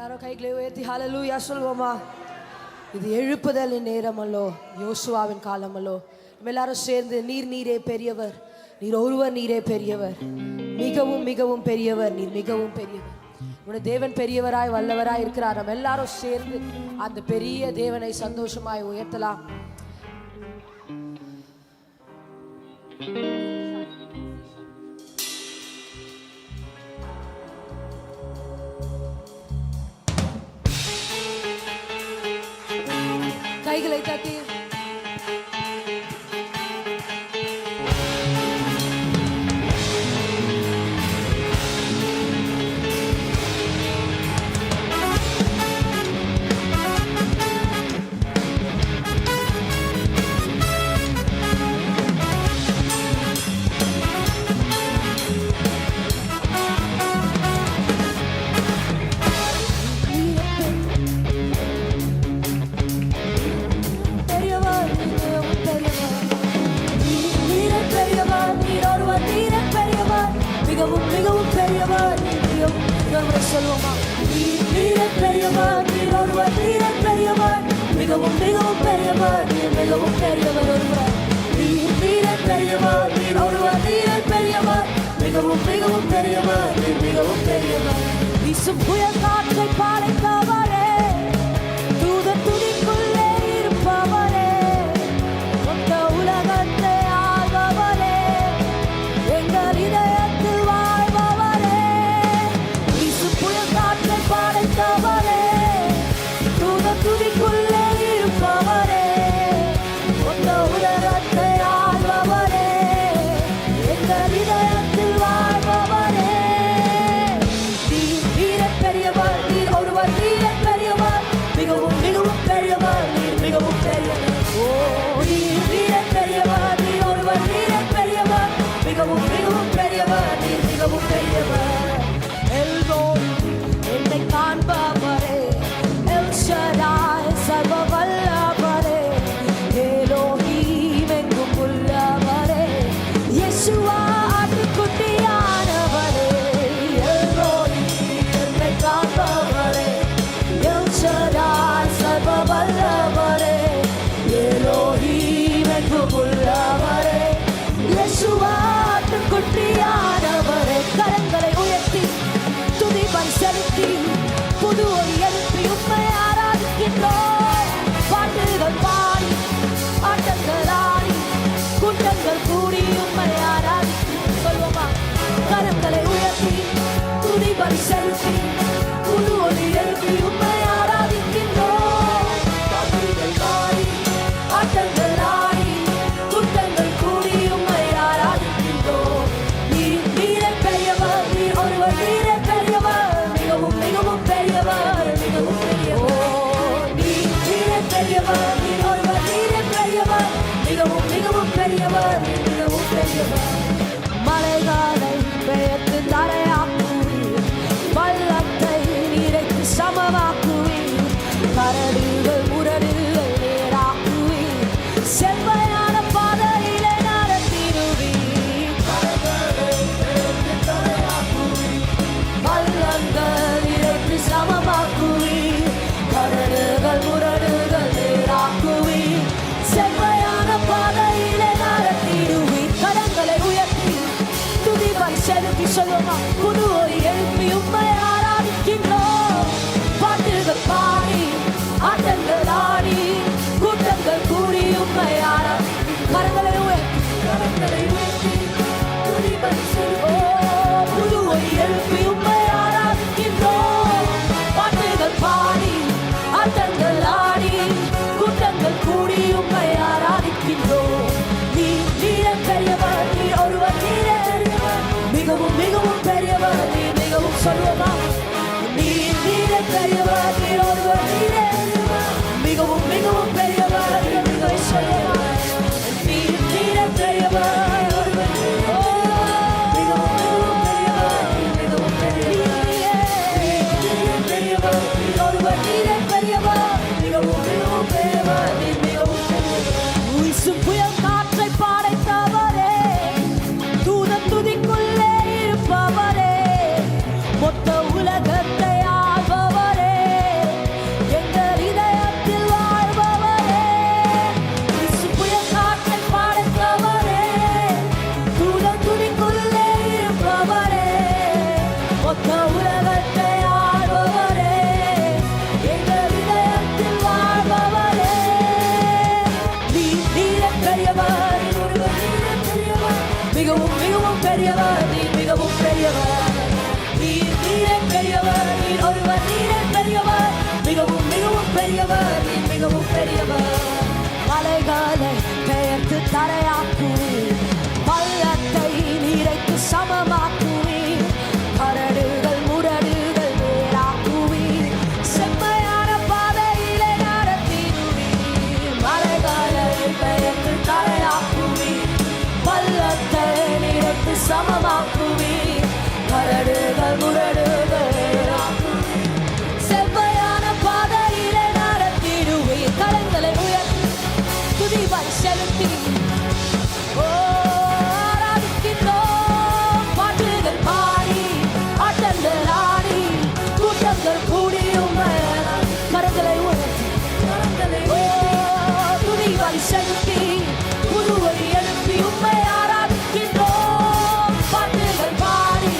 எல்லாரும் கைகளை உயர்த்தி ஹல்லேலூயா சொல்வோமா? இது எழுப்புதலின் நேரம் அல்லோ, யோசுவாவின் காலம் அல்லோ. நம்ம எல்லாரும் சேர்ந்து நீரே பெரியவர், நீர் ஒருவர் நீரே பெரியவர், மிகவும் மிகவும் பெரியவர், நீர் மிகவும் பெரியவர். உடைய தேவன் பெரியவராய் வல்லவராய் இருக்கிறார். நம்ம எல்லாரும் சேர்ந்து அந்த பெரிய தேவனை சந்தோஷமாய் உயர்த்தலாம். கைகளை தட்டி சொல்லுவோமா? நீரே பெரியவர், நீர் ஒருவர் நீரே பெரியவர், மிகவும் மிகவும் பெரியவர், நீர் மிகவும் பெரியவர் ஒருவர். நீரே பெரியவர், நீர் ஒருவர் நீரே பெரியவர், மிகவும் மிகவும் பெரியவர், நீர் மிகவும் பெரியவர். வீசும் புயல் காற்றை பாலைத்தவரே, தூதர் துதிக்குள்ளே இருப்பவரே, மொத்த உலகத்தை ஆள்பவரே, எங்கள் இதயத்தில் வாழ்பவரே. வீசும் புயல் காற்றை பாலைத்தவரே, தூதர் துதிக்குள்ளே இருப்பவரே, மொத்த உலகத்தை ஆள்பவரே, எங்கள் இதயத்தில் வாழ்பவரே. நீரே பெரியவர், நீர் ஒருவர் நீரே பெரியவர், மிகவும் மிகவும் பெரியவர், நீர் மிகவும் பெரியவர். ஓ நீரே பெரியவர், நீர் ஒருவர் நீரே பெரியவர், மிகவும் மிகவும் பெரியவர், நீர் மிகவும் பெரியவர். எல்ரோய் என்னை காண்பவரே, எல் ஷடாய் சர்வ வல்லவரே, எலோஹீம் எங்கும் உள்ளவரே, யெஷுவா ஆட்டுக்குட்டியானவரே. எல்ரோய் என்னை காண்பவரே, எல் ஷடாய் சர்வ வல்லவரே, எலோஹீம் எங்கும் உள்ளவரே, யெஷுவா ஆட்டுக்குட்டியானவரே. கரங்களை உயர்த்தி துதி பலி செலுத்தி புது ஒளி எழுப்பி உம்மை ஆராதிக்கின்றோம். பாட்டுகள் பாடி ஆட்டங்கள் ஆடி கூட்டங்கள் கூடி உம்மை ஆராதிக்கிறோம். சொல்வோமா? கரங்களை உயர்த்தி துதி பலி செலுத்தி புது ஒளி எழுப்பி உம்மை ஆராதிக்கின்றோம். பாட்டுகள் பாடி ஆட்டங்கள் ஆடி கூட்டங்கள் கூடி உம்மை ஆராதிக்கின்றோம். நீரே பெரியவர், நீர் ஒருவர் நீரே பெரியவர், மிகவும் மிகவும் பெரியவர், மிகவும் பெரியவர். நீரே பெரியவர், நீர் ஒருவர் நீரே பெரியவர், மிகவும் மிகவும் பெரியவர், மிகவும் பெரியவர். மலைகளை பெயர்த்து தரையாக்குவீர், பள்ளத்தை நீரைக்கு சமமாக்குவீர், கரடுகள் முரடுகள் நேராக்குவீர், செவ்வையான பாதையிலே நடத்திடுவீர். பள்ளங்கள் நீரைக்கு சமமாக்குவீர், கரடுகள் முரடுகள் நேராக்குவீர், செவ்வையான பாதையிலே நடத்திடுவீர். கரங்களை உயர்த்தி துதி பலி செலுத்தி சொல்லுமா? புது ஒளி எழுப்பி உம்மை ஆராதிக்கின்றோம். பாட்டுகள் பாடி ஆட்டங்கள் ஆடி கூட்டங்கள் கூடி உம்மை ஆராதி. கரங்களை உயர்த்தி துதி பலி செலுத்தி புது ஒளி எழுப்பி உம்மை ஆராதிக்கின்றோம். உலகத்தை ஆள்பவரே, எங்கள் இதயத்தில் வாழ்பவரே. நீரே பெரியவர், ஒருவர் நீரே பெரியவர், மிகவும் மிகவும் பெரியவர், நீர் மிகவும் பெரியவர். நீரே பெரியவர், நீர் ஒருவர் நீரே பெரியவர், மிகவும் மிகவும் பெரியவர், நீர் மிகவும் பெரியவர். மலைகளை பெயர்த்து தரையாக்குவீர், பள்ளத்தை நீரைக்கு சமமாக்குவீர், கரடுகள் முரடுகள் வேறாக்குவீர், செம்மையான பாதையிலே நடத்திடுவீர். மலைகளை பெயர்த்து தரையாக்குவீர், பள்ளத்தை நீரைக்கு சமமாக்குவீர், கரடுகள் முரடுகள் வேறாக்குவீர், செம்மையான பாதையிலே நடத்திடுவீர். கரங்களை உயர்த்தி துதிவாய் செலுத்தி ஆராதிக்கின்றோம். பாட்டுகள் பாடி ஆட்டங்கள் ஆடி கூட்டங்கள் கூடி உம்மை கரங்களை உயர்த்தி துதிவாய் செலுத்தி புதுவழி எழுப்பி உம்மை ஆராதிக்கின்றோம். பாட்டுகள் பாடி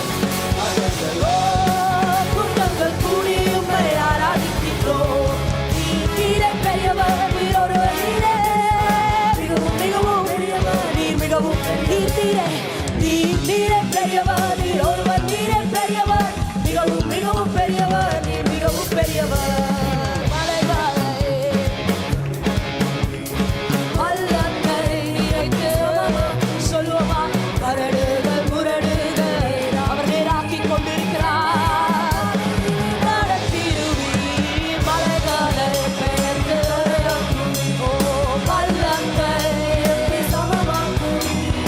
கூட்டங்கள் கூடி உம்மை ஆராதிக்கின்றோம். நீரே பெரியவர், நீர் ஒருவர் நீரே, மிகவும் மிகவும் பெரியவர், நீர் மிகவும் நீரே பெரியவர், நீர் ஒருவர் நீரே பெரியவர், மிகவும் மிகவும் பெரியவர், நீர் மிகவும் பெரியவர். சொல்லுவோமா, கரடுகள் முரடுகள் அவர் நேராக்கி கொண்டிருக்கிறார். நடத்திடுவீர் மலைகளை பெயர்த்து பள்ளங்கள் சமமாக்குவீர்,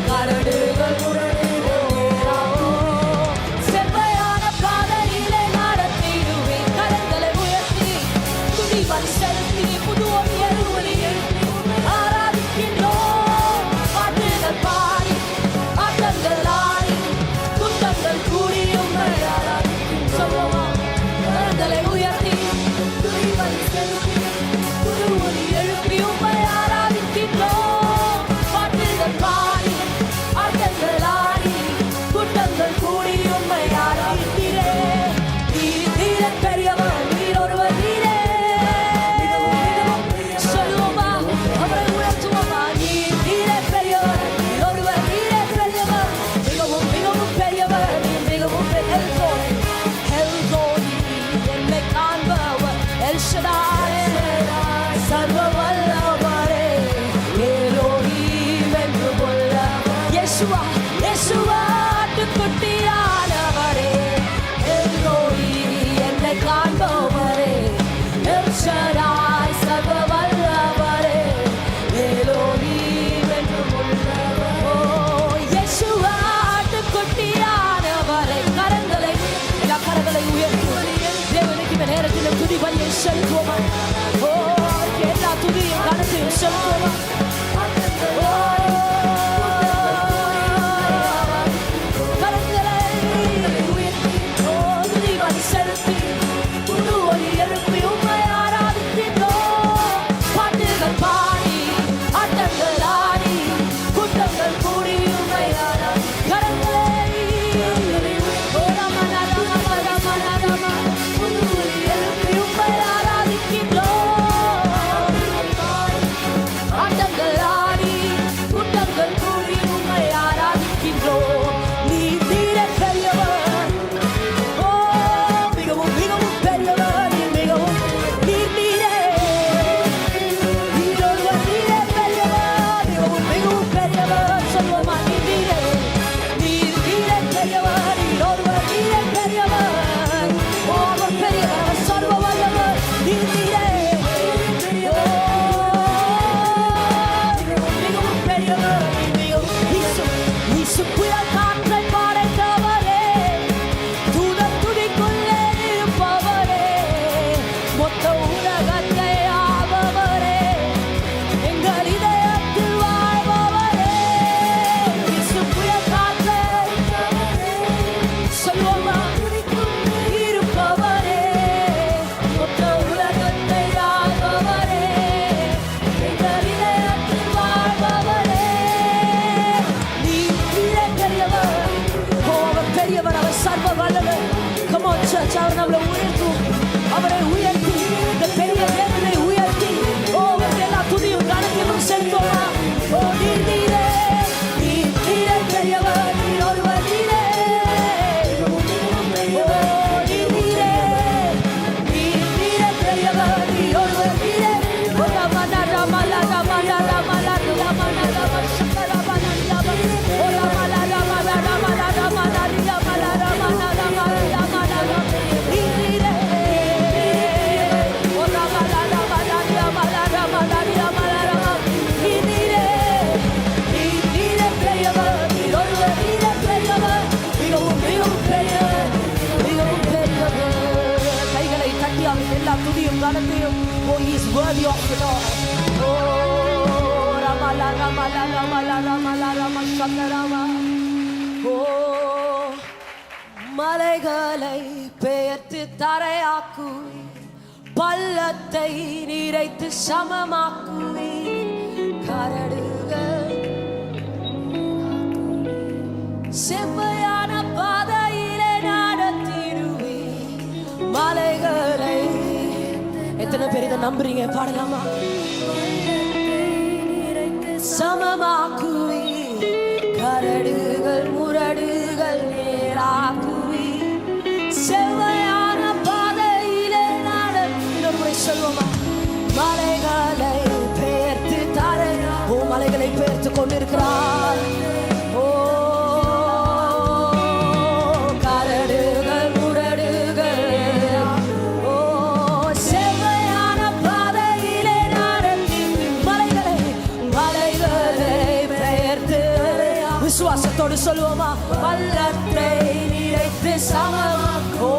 கரடுகள் முரடுகள் செவ்வையான பாதையிலே நடத்திடுவீர். கரங்களை உயர்த்தி துதிவாய் செலுத்தி புதுவொரு எழுவலி எழுப்பி ஆராதிக்கின்றோம். பாட்டுகள் பாடி ஆட்டங்கள் ஆடி கூட்டங்கள் கூடி உம்மை ஆராதிக்கின்றோம். கரங்களை உயர்த்தி துதிவாய் செலுத்தி புதுவொரு எழுப்பி உம்மை ஆராதிக்கின்றோம். பாட்டுகள் பாடி ஆட்டங்கள் ஆடி கூட்டங்கள் கூடி உம்மை ஆராதிக்கிறே. நீரே பெரியவர், நீர் ஒருவர் நீரே, சொல்லுவோமா, அவரை உயர்த்துவோமா. நீரே பெரியவர், நீர் ஒருவர் நீரே பெரியவர், மிகவும் மிகவும் பெரியவர், நீர் மிகவும் எல்தோனி என்னை காண்பவர், எல்ஷடாய் சர்வ வல்லவரே, எலோஹீம் என்று கொள்ளவர், யெசுவா யெசுவா ஆட்டுக்குட்டியானவரே, எல்ரோயி என்னை காண்பவரே, எல்ஷடாய் சர்வ வல்லவரே, எலோஹீம் என்று கொள்ளவர். ஓ யெசுவா ஆட்டுக்குட்டியானவரே. கரங்களை எல்லா கரங்களை உயர்த்தி தேவனுக்கு இந்த நேரத்தில் துதி பலியை செலுத்துவோமா. ஓ எல்லா துதியும் கணத்தையும் செலுத்துவோமா. கரங்களை உயர்த்தி துதிவாய் செலுத்தி புதுவழி எழுப்பி உம்மை ஆராதிக்கின்றோம். பாட்டுகள் பாடி ஆட்டங்கள் ஆடி கூட்டங்கள் கூடி உம்மை ஆராதி. கரங்களை புதுவழி எழுப்பி உம்மை ஆராதிக்கின்றோம். ஆட்டங்கள் ஆடி church, அவர் நம்மளை உயர்த்தும். அவரை உயர்த்தி இந்த பெரிய தேவனை உயர்த்தி எல்லா துதியும் கணக்கிலும் செலுத்துவோமா? ஓ நீர் நீரே, நீர் நீரே பெரியவர், நீர் ஒருவர் நீரே. ஓ நீர் நீரே, நீர் நீரே பெரியவர், நீர் ஒருவர் நீரே. ஓ ரமணா ரமலா ரமலா ரமலா ரமலா ரமலா சக்கரமணா ரமலா. ஓ ரமலா ரமலா ரமலா ரமலா ரமலா ரமலா ரமலா ரமலா. நீர் நீரே, ஓ ரமலா ரமலா ரமலா ரமலா ரமலா ரமலா. நீர் நீரே, நீர் நீரே பெரியவர், நீர் ஒருவர் நீரே பெரியவர், மிகவும் மிகவும் பெரியவர், மிகவும் பெரியவர். கைகளை தட்டி அவர் எல்லா துதியும் கனத்தையும். Oh, he is worthy of it all. Oh, Ramala Ramala Ramala Ramala Ramala Rama. Oh, மலைகளை பெயர்த்து தரையாக்குவி, பள்ளத்தை நீரைத்து சமமாக்குவி, கரடுகள் செவ்வையான பாதையிலே நடத்திடுவி, மலைகளை. எத்தனை பேர் இதை நம்புறீங்க? பாடலாமா? சமமாக்குவி, கரடுகள் முரடுகள் நேராக்குவி, செவ்வையான பாதையிலே நடத்தி. சொல்வோமா? மலைகளை பெயர்த்து தரையா. ஓ மலைகளை பெயர்த்து கொண்டிருக்கிறார். ஓ கரடுகள் முரடுகள், ஓ செவ்வையான பாதையிலே நடத்தி, மலைகளை மலைகளை பெயர்த்து. விசுவாசத்தோடு சொல்லுவோமா? பள்ளத்தை நிறைத்து சமமாக்கோ,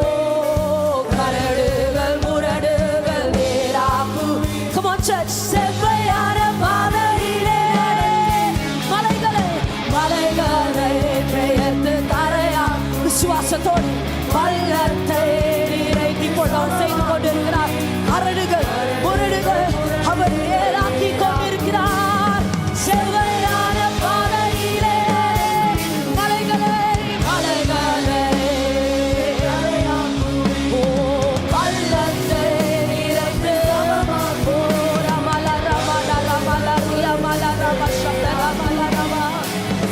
கரடுகள் முரடுகள் நேராக்கு. Come on church. செவ்வையான பாதையிலே மலைகளை மலைகளை பெயர்த்து தரையா. விசுவாசத்தோடு பள்ளத்தை நிறைத்து கொண்டு செய்து கொண்டிருக்கிறார். கரடுகள் முரடுகள் அவர் நேராக்கி கொண்டிருக்கிறார். செவ்வையான பாதையிலே மலைகளை மலைகளை, ஓ பள்ளத்தை நிறைத்து. ஓ ரமல ரமல ரமல ரமல ரம சப்த ரமல ரம.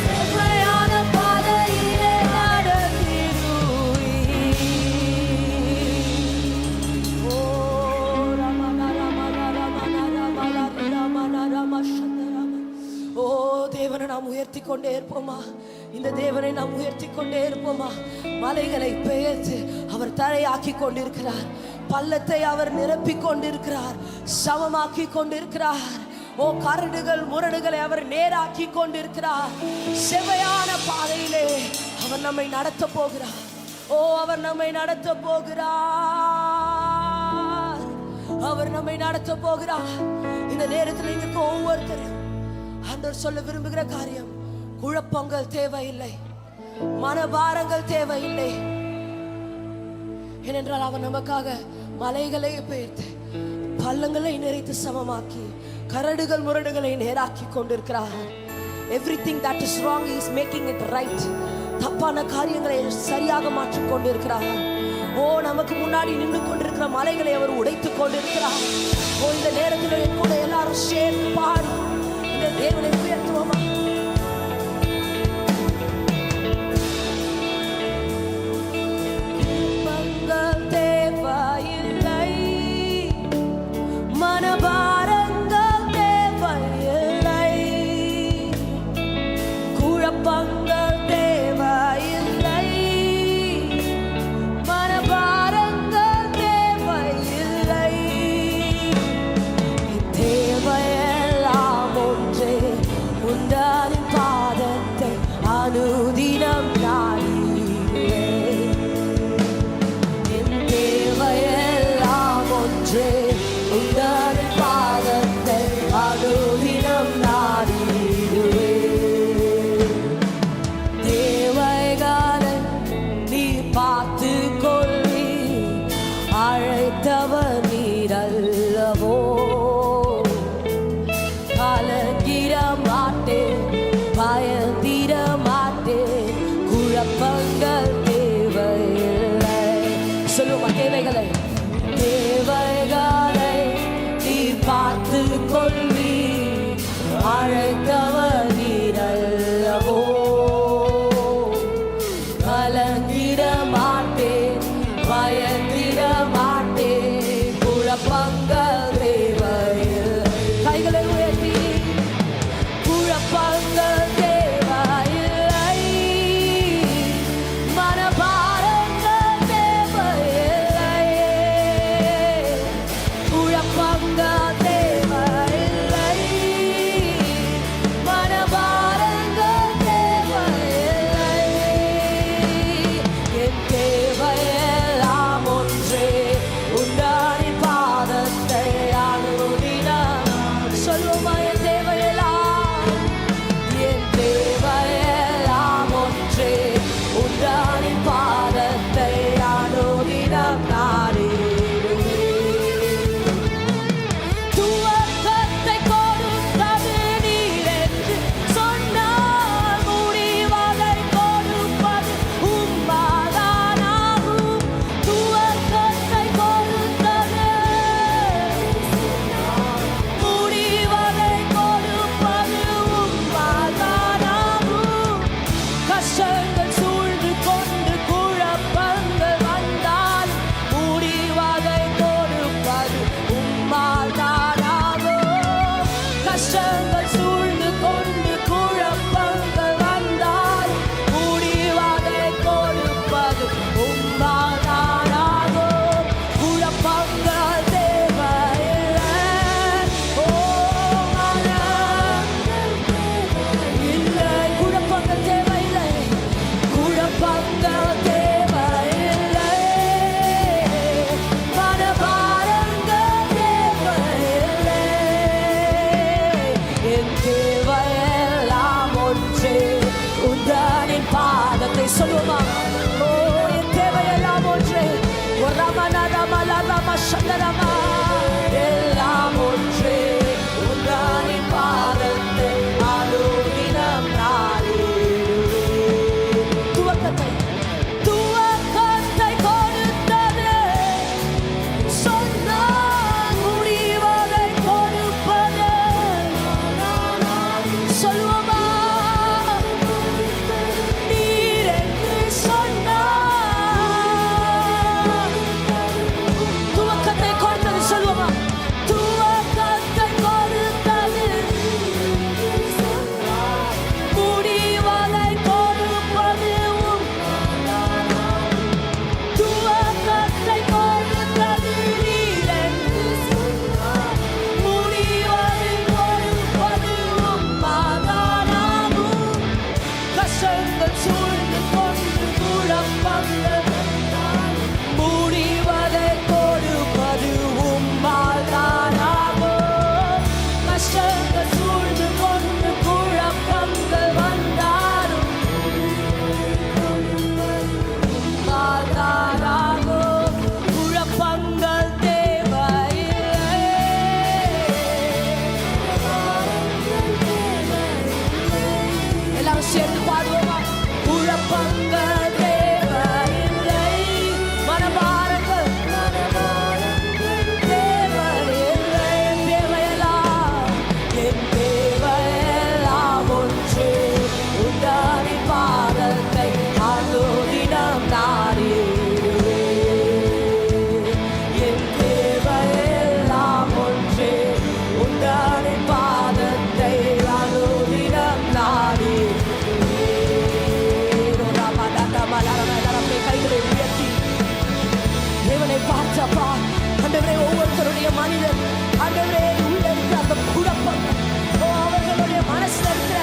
செவ்வையான பாதையிலே நடத்திடுவி. ஓ ரமல ரமல ரமல ரமல ரமல ரம சப்த ரம. ஓ தேவனை நாம் உயர்த்தி கொண்டே இருப்போமா? இந்த தேவனை நாம் உயர்த்தி கொண்டே இருப்போமா? மலைகளை பெயர்த்து அவர் தரையாக்கி கொண்டிருக்கிறார். பள்ளத்தை அவர் நிரப்பிக் கொண்டிருக்கிறார், சமமாக்கி கொண்டிருக்கிறார். ஓ கரடுகள் முரடுகளை அவர் நேராக்கி கொண்டிருக்கிறார். செவ்வையான பாதையிலே அவர் நம்மை நடத்த போகிறார். ஓ அவர் நம்மை நடத்த போகிறார், அவர் நம்மை நடத்த போகிறார். இந்த நேரத்தில் இங்க ஒவ்வொருத்தரும் ஆண்டவர் சொல்ல விரும்புகிற காரியம், குழப்பங்கள் தேவையில்லை, மனபாரங்கள் தேவையில்லை. ஏனென்றால் அவர் நமக்காக மலைகளை பெயர்த்து பள்ளங்களை நிறைத்து சமமாக்கி கரடுகள் முரடுகளை நேராக்கி கொண்டிருக்கிறார். Everything that is wrong he is making it right. தப்பான காரியங்களை சரியாக மாற்றிக் கொண்டிருக்கிறார். ஓ நமக்கு முன்னாடி நின்று கொண்டிருக்கிற மலைகளை அவர் உடைத்துக் கொண்டிருக்கிறார். ஓ இந்த நேரத்தில் கூட எல்லாரும் சேர்ந்து பாடி இந்த தேவனை உயர்த்துவோமா? தேவையில்லை, மனபாரங்கள் தேவையில்லை, குழப்பங்கள் தேவையில்லை, மனபாரங்கள் தேவையில்லை. தேவையெல்லாம் ஒன்றே, உண்டானின் பாதத்தை அனுதினம் நாடி. உங்கள் பாதத்தை அனுதினம் நாடிடுவே. தேவைகளை நீ பார்த்து கொள்ளி, அழைத்தவர் நீரல்லவோ. கலங்கிட மாட்டேன், பயந்திட மாட்டேன், குழப்பங்கள் தேவையில்லை. பயந்திட மாட்டேன், குழப்பங்கள் தேவையில். கைகளை உயர்த்தி குழப்பங்கள் தேவையில்லை, மனபாரங்கள் தேவையில்லை, குழப்பங்கள் தேவையில்லை, மனபாரங்கள் தேவையில்லை. என் தேவையெல்லாம் ஒன்றே, உண்டானின் பாதத்தை அனுதினம். சொல்லுமா, என் தேவையெல்லாம், என் தேவையெல்லாம் ஒன்றே, உண்டானின் பாதத்தை அனுதினம் நாடிடுவேன். துவக்கத்தை கொடுத்தது நீர் என்று சொன்னால், முடிவதை கொடுப்பது உம்மாதானாகும். துவக்கத்தை கொடுத்தது, முடிவதை கொடுப்பது உம்மாதானாகும். கஷ்டங்கள் சூழ்ந்து கொண்டு குழப்பங்கள் வந்தால், முடிவதை கொடுப்பது உம்மாதானாகும். கஷ்டங்கள் சூழ்ந்து கொண்டு குழப்பங்கள் வந்தால், முடிவதை கொடுப்பது உம்மாதானாகும். குழப்பங்கள் தேவையில்லை, ஓ மனம் இல்லை, குழப்பங்கள் தேவையில்லை, குழப்பங்கள் தேவையில்லை, மனபாரங்கள் தேவையில்லை. என் தேவையெல்லாம் ஒன்றே, உந்தானின் பாதத்தை. சொல்லுமா, ஓ என் தேவையெல்லாம் ஒன்றே, ஓ ரமண ரமல ரம சந்தரமா, எல்லாம் ஒன்றே, உந்தானின் பாதத்தை அனுதினம் நாடிடுவேன். துவக்கத்தை துவக்கத்தை கொடுத்தது சொன்னால், முடிவதை கொடுப்பது. சொல்லுவோமா, நீர் என்று சொன்னால், துவக்கத்தை கொடுத்தது. சொல்லுவோமா, துவக்கத்தை கொடுத்தது, முடிவதை கொடுப்பது உம்மாதானாகும். துவக்கத்தை கொடுத்தது நீர் என்று சொன்னால், முடிவதை கொடுப்பது உம்மாதானாகும். கஷ்டங்கள் சூழ்ந்து கொண்டு குழப்பங்கள் வந்தால், முடிவதை கொடுப்பது உம்மாதானாகும். கஷ்டங்கள் சூழ்ந்து கொண்டு குழப்பங்கள் வந்தாலும், உம்மாதானாகும். குழப்பங்கள் தேவையில்லை, எல்லாரும் சேர்ந்து பாடுவோமா, குழப்பங்கள் தேவையில்லை, மனபாரங்கள் தேவையில்லை. என் தேவையெல்லாம் ஒன்றே, உண்டானின் பாதத்தை அனுதினம் நாடிடுவேன். என் தேவையெல்லாம் ஒன்றே, உண்டானின் பாதத்தை அனுதினம் நாடிடுவேன். ஓ ரமண கைகளை உயர்த்தி தேவனை பார்த்தப்பா, ஆண்டவரே, ஒவ்வொருத்தருடைய மனிதன், ஆண்டவரே, உள்ள இருக்கிற அந்த குழப்பங்கள், ஓ அவர்களுடைய மனசுல இருக்கிற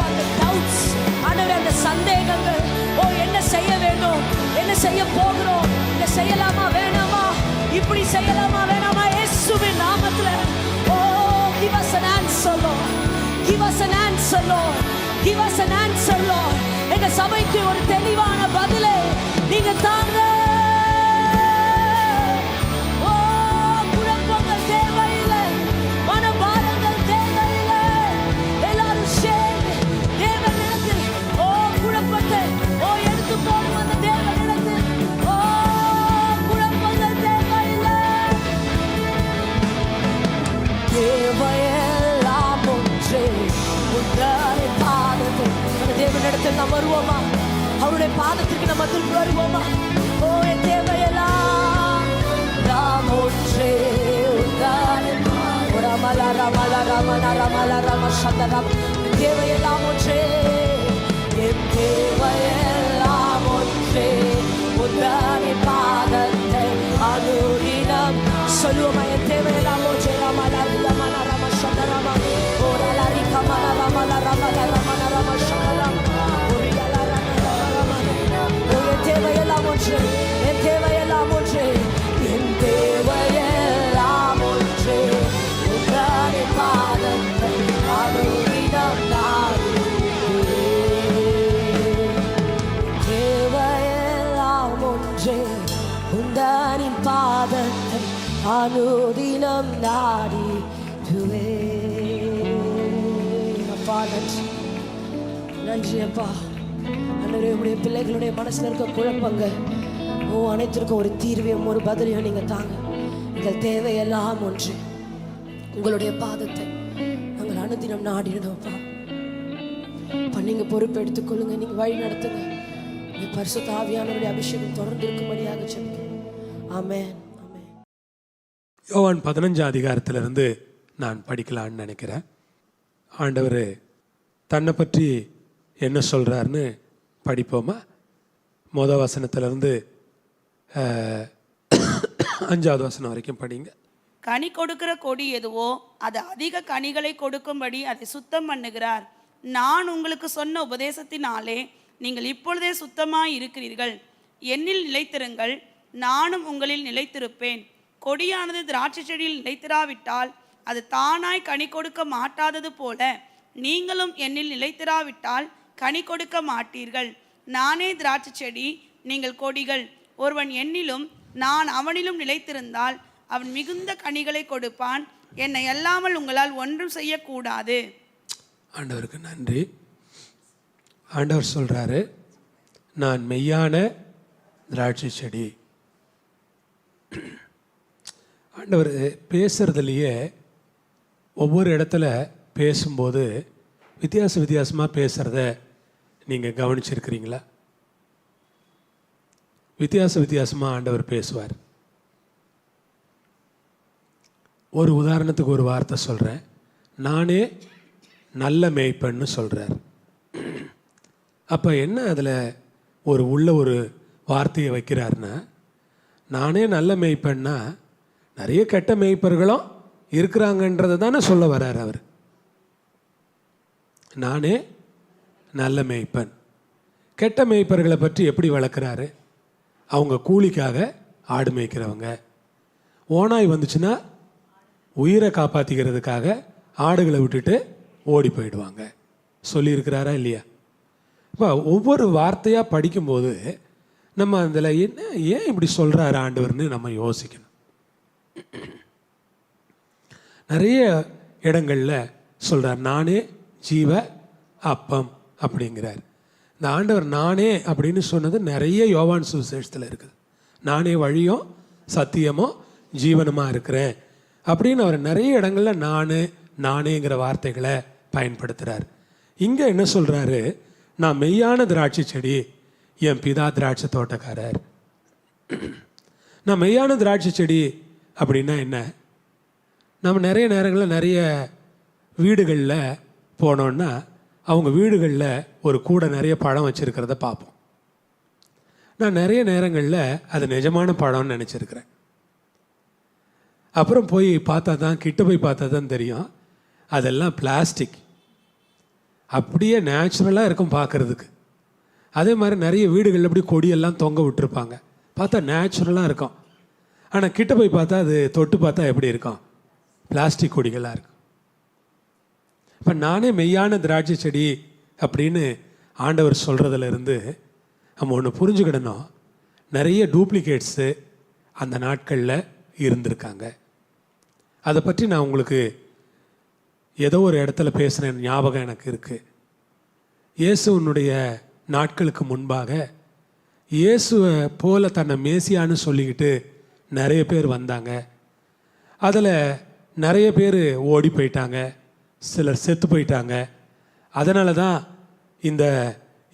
அந்த டவுட்ஸ், ஆண்டவரே, அந்த சந்தேகங்கள், ஓ என்ன செய்ய வேண்டும், என்ன செய்ய போகிறோம், இதை செய்யலாமா வேணாமா, இப்படி செய்யலாமா வேணாமா, இயேசுவின் நாமத்துல, ஓ give us an answer Lord, give us an answer Lord, give us an answer Lord. எங்க சபைக்கு ஒரு தெளிவான பதிலை நீங்க தாங்க. ஓ குழப்பங்கள் தேவையில்லை, மனபாரங்கள் தேவையில்லை, எல்லாரும் சேர்ந்து தேவனிடத்தில், ஓ குழப்பத்தை, ஓ எடுத்து போடும் அந்த தேவனிடத்தில், ஓ குழப்பங்கள் தேவையில்லை, தேவையெல்லாம் ஒன்றே, உன்னுடைய பாதத்தை. அந்த தேவனிடத்தில் நாம் வருவோமா, அவருடைய பாதத்திற்கு நம்ம திரும்பி வருவோமா. ஓ என் தேவையெல்லாம் தேவையெல்லாம் ஒன்றே, என் தேவையெல்லாம் ஒன்றே, உந்தனின் பாதத்தை அனுதினம். சொல்லுவோமா, என் தேவையெல்லாம் ஒன்றே. தேவையெல்லாம் ஒன்றே, என் தேவையெல்லாம் ஒன்றே, என் தேவையெல்லாம் ஒன்றே, உந்தனின் பாதத்தை அனுதினம் தேவையெல்லாம் ஒன்றே, உந்தனின் பாதத்தை அனுதினம் நாடிடுவே. அப்பா நன்றி, நன்றி அப்பா. ஆண்டவரே, உங்களுடைய பிள்ளைகளுடைய மனசுல இருக்க குழப்பங்க அனைத்திற்கும் ஒரு தீர்வையும் ஒரு பதிலையும் நீங்க தாங்க. எங்கள் தேவையெல்லாம் ஒன்று, உங்களுடைய பாதத்தை நாங்கள் அனுதினம் நாடினோம்ப்பா. நீங்க பொறுப்பு எடுத்துக்கொள்ளுங்க, நீங்க வழி நடத்துங்க. நீங்க பரிசுத்த ஆவியானவருடைய அபிஷேகம் தொடர்ந்து இருக்கும்படியாக ஜெபிக்கிறேன். ஆமென். ஆமென். யோவான் 15 அதிகாரத்திலிருந்து நான் படிக்கலான்னு நினைக்கிறேன். ஆண்டவர் தன்னை பற்றி என்ன சொல்கிறாருன்னு படிப்போமா? மொதல் வசனத்திலிருந்து 5வது வசனம் வரைக்கும் படிங்க. கனி கொடுக்கிற கொடி எதுவோ அது அதிக கனிகளை கொடுக்கும்படி அதை சுத்தம் பண்ணுகிறார். நான் உங்களுக்கு சொன்ன உபதேசத்தினாலே நீங்கள் இப்பொழுதே சுத்தமாய் இருக்கிறீர்கள். என்னில் நிலைத்திருங்கள், நானும் உங்களில் நிலைத்திருப்பேன். கொடியானது திராட்சை செடியில் நிலைத்திராவிட்டால் அது தானாய் கனி கொடுக்க மாட்டாதது போல நீங்களும் என்னில் நிலைத்திராவிட்டால் கனி கொடுக்க மாட்டீர்கள். நானே திராட்சை செடி, நீங்கள் கொடிகள். ஒருவன் என்னிலும் நான் அவனிலும் நிலைத்திருந்தால் அவன் மிகுந்த கனிகளை கொடுப்பான். என்னை அல்லாமல் உங்களால் ஒன்றும் செய்யக்கூடாது. ஆண்டவருக்கு நன்றி. ஆண்டவர் சொல்றாரு, நான் மெய்யான திராட்சை செடி. ஆண்டவர் பேசுறதுலையே ஒவ்வொரு இடத்துல பேசும்போது வித்தியாசமாக பேசுகிறத நீங்கள் கவனிச்சிருக்கிறீங்களா? வித்தியாசமாக ஆண்டவர் பேசுவார். ஒரு உதாரணத்துக்கு ஒரு வார்த்தை சொல்கிறேன். நானே நல்ல மேய்ப்பன்னு சொல்கிறார். அப்போ என்ன அதில் ஒரு வார்த்தையை வைக்கிறாருன்னா, நானே நல்ல மேய்ப்பன்னா நிறைய கெட்ட மேய்ப்பர்களும் இருக்கிறாங்கன்றதை தானே சொல்ல வர்றார் அவர். நானே நல்ல மேய்ப்பன். கெட்ட மேய்ப்பர்களை பற்றி எப்படி வளர்க்குறாரு? அவங்க கூலிக்காக ஆடு மேய்க்கிறவங்க. ஓனாய் வந்துச்சுன்னா உயிரை காப்பாற்றிக்கிறதுக்காக ஆடுகளை விட்டுட்டு ஓடி போயிடுவாங்க. சொல்லியிருக்கிறாரா இல்லையா? இப்போ ஒவ்வொரு வார்த்தையாக படிக்கும்போது நம்ம அதில் ஏன் இப்படி சொல்கிறாரு ஆண்டவர்னு நம்ம யோசிக்கணும். நிறைய இடங்களில் சொல்கிறார், நானே ஜீவ அப்பம் அப்படிங்கிறார். இந்த ஆண்டவர் நானே அப்படின்னு சொன்னது நிறைய யோவான் சுவிசேஷத்தில் இருக்குது. நானே வழியும் சத்தியமும் ஜீவனுமாக இருக்கிறேன் அப்படின்னு அவர் நிறைய இடங்களில் நானேங்கிற வார்த்தைகளை பயன்படுத்துகிறார். இங்கே என்ன சொல்கிறாரு? நான் மெய்யான திராட்சை செடி, என் பிதா திராட்சை தோட்டக்காரர். நான் மெய்யான திராட்சை செடி அப்படின்னா என்ன? நம்ம நிறைய நேரங்களில் நிறைய வீடுகளில் போனோன்னா அவங்க வீடுகளில் ஒரு கூடை நிறைய பழம் வச்சுருக்கிறத பார்ப்போம். நான் நிறைய நேரங்களில் அது நிஜமான பழம்னு நினச்சிருக்கிறேன். அப்புறம் போய் பார்த்தா தான், கிட்ட போய் பார்த்தா தான் தெரியும் அதெல்லாம் பிளாஸ்டிக். அப்படியே நேச்சுரலாக இருக்கும் பார்க்குறதுக்கு. அதே மாதிரி நிறைய வீடுகளில் அப்படி கொடியெல்லாம் தொங்க விட்டுருப்பாங்க, பார்த்தா நேச்சுரலாக இருக்கும். ஆனால் கிட்ட போய் பார்த்தா அது தொட்டு பார்த்தா எப்படி இருக்கும்? பிளாஸ்டிக் கொடிகளாக இருக்கும். இப்போ நானே மெய்யான திராட்சை செடி அப்படின்னு ஆண்டவர் சொல்கிறதுலேருந்து நம்ம ஒன்று புரிஞ்சுக்கிடணும். நிறைய டூப்ளிகேட்ஸு அந்த நாட்களில் இருந்திருக்காங்க. அதை பற்றி நான் உங்களுக்கு ஏதோ ஒரு இடத்துல பேசுகிற ஞாபகம் எனக்கு இருக்குது. இயேசுவனுடைய நாட்களுக்கு முன்பாக இயேசுவை போல தன்னை மேசியான்னு சொல்லிக்கிட்டு நிறைய பேர் வந்தாங்க. அதில் நிறைய பேர் ஓடி போயிட்டாங்க, சிலர் செத்து போயிட்டாங்க. அதனால தான் இந்த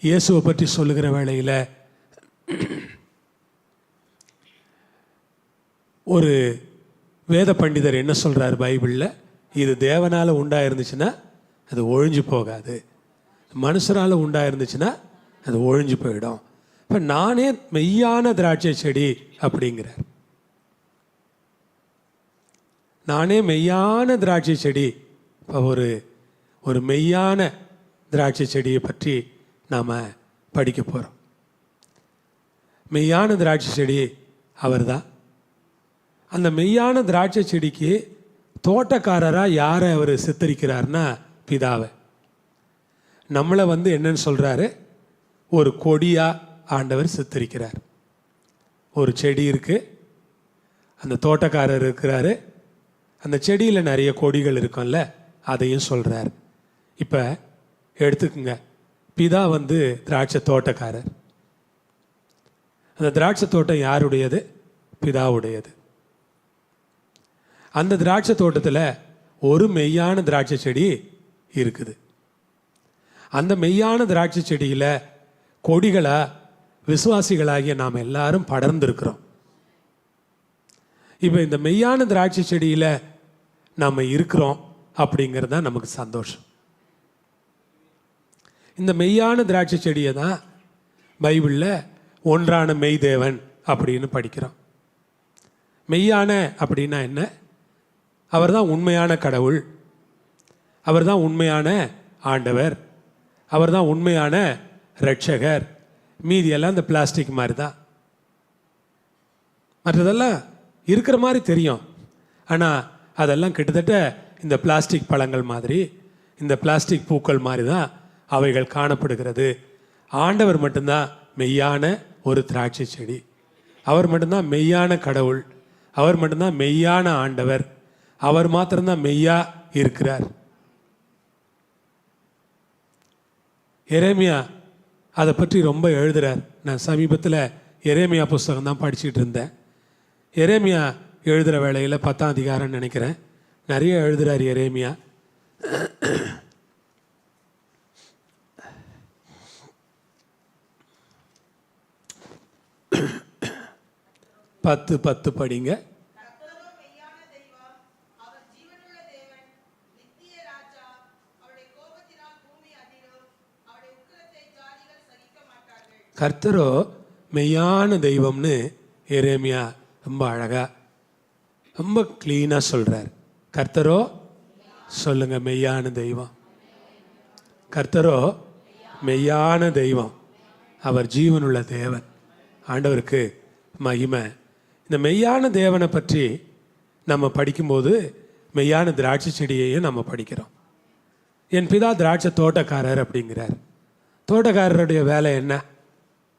இயேசுவை பற்றி சொல்லுகிற வேளையில் ஒரு வேத பண்டிதர் என்ன சொல்கிறார் பைபிளில்? இது தேவனால் உண்டாயிருந்துச்சுன்னா அது ஒழிஞ்சு போகாது, மனுஷரால் உண்டாயிருந்துச்சுன்னா அது ஒழிஞ்சு போயிடும். இப்போ நானே மெய்யான திராட்சை செடி அப்படிங்கிறார். நானே மெய்யான திராட்சை செடி. இப்போ ஒரு மெய்யான திராட்சை செடியை பற்றி நாம் படிக்க போகிறோம். மெய்யான திராட்சை செடி அவர் தான். அந்த மெய்யான திராட்சை செடிக்கு தோட்டக்காரராக யாரை அவர் சித்தரிக்கிறார்னா பிதாவை. நம்மளை என்னன்னு சொல்கிறாரு, ஒரு கொடியாக ஆண்டவர் சித்தரிக்கிறார். ஒரு செடி இருக்குது, அந்த தோட்டக்காரர் இருக்கிறாரு, அந்த செடியில் நிறைய கொடிகள் இருக்கும்ல, அதையும் சொல்கிறார். இப்போ எடுத்துக்குங்க, பிதா திராட்சை தோட்டக்காரர். அந்த திராட்சை தோட்டம் யாருடையது? பிதாவுடையது. அந்த திராட்சை தோட்டத்தில் ஒரு மெய்யான திராட்சை செடி இருக்குது. அந்த மெய்யான திராட்சை செடியில் கொடிகளாக விசுவாசிகளாகிய நாம் எல்லாரும் படர்ந்திருக்கிறோம். இப்போ இந்த மெய்யான திராட்சை செடியில் நாம் இருக்கிறோம் அப்படிங்கிறது தான் நமக்கு சந்தோஷம். இந்த மெய்யான திராட்சை செடியை தான் பைபிளில் ஒன்றான மெய்தேவன் அப்படின்னு படிக்கிறோம். மெய்யான அப்படின்னா என்ன? அவர் தான் உண்மையான கடவுள், அவர் தான் உண்மையான ஆண்டவர், அவர் தான் உண்மையான இரட்சகர். மீதியெல்லாம் இந்த பிளாஸ்டிக் மாதிரி தான். மற்றதெல்லாம் இருக்கிற மாதிரி தெரியும், ஆனால் அதெல்லாம் கிட்டத்தட்ட இந்த பிளாஸ்டிக் பழங்கள் மாதிரி, இந்த பிளாஸ்டிக் பூக்கள் மாதிரி தான் அவைகள் காணப்படுகிறது. ஆண்டவர் மட்டும்தான் மெய்யான ஒரு திராட்சை செடி. அவர் மட்டும்தான் மெய்யான கடவுள், அவர் மட்டும்தான் மெய்யான ஆண்டவர், அவர் மாத்திரம்தான் மெய்யா இருக்கிறார். எரேமியா அதை பற்றி ரொம்ப எழுதுகிறார். நான் சமீபத்தில் எரேமியா புஸ்தகம் தான் படிச்சுட்டு இருந்தேன். எரேமியா எழுதுகிற வேளையில் 10ஆம் அதிகாரம் நினைக்கிறேன், நிறைய எழுதுகிறார் எரேமியா. 10:10 படிங்க. கர்த்தரோ மெய்யான தெய்வம்னு எரேமியா ரொம்ப அழகா ரொம்ப கிளீனாக சொல்கிறார். கர்த்தரோ சொல்லுங்க, மெய்யான தெய்வம். கர்த்தரோ மெய்யான தெய்வம், அவர் ஜீவனுள்ள தேவன். ஆண்டவருக்கு மகிமை. இந்த மெய்யான தேவனை பற்றி நம்ம படிக்கும்போது மெய்யான திராட்சை செடியையும் நம்ம படிக்கிறோம். என் பிதா திராட்சை தோட்டக்காரர் அப்படிங்கிறார். தோட்டக்காரருடைய வேலை என்ன?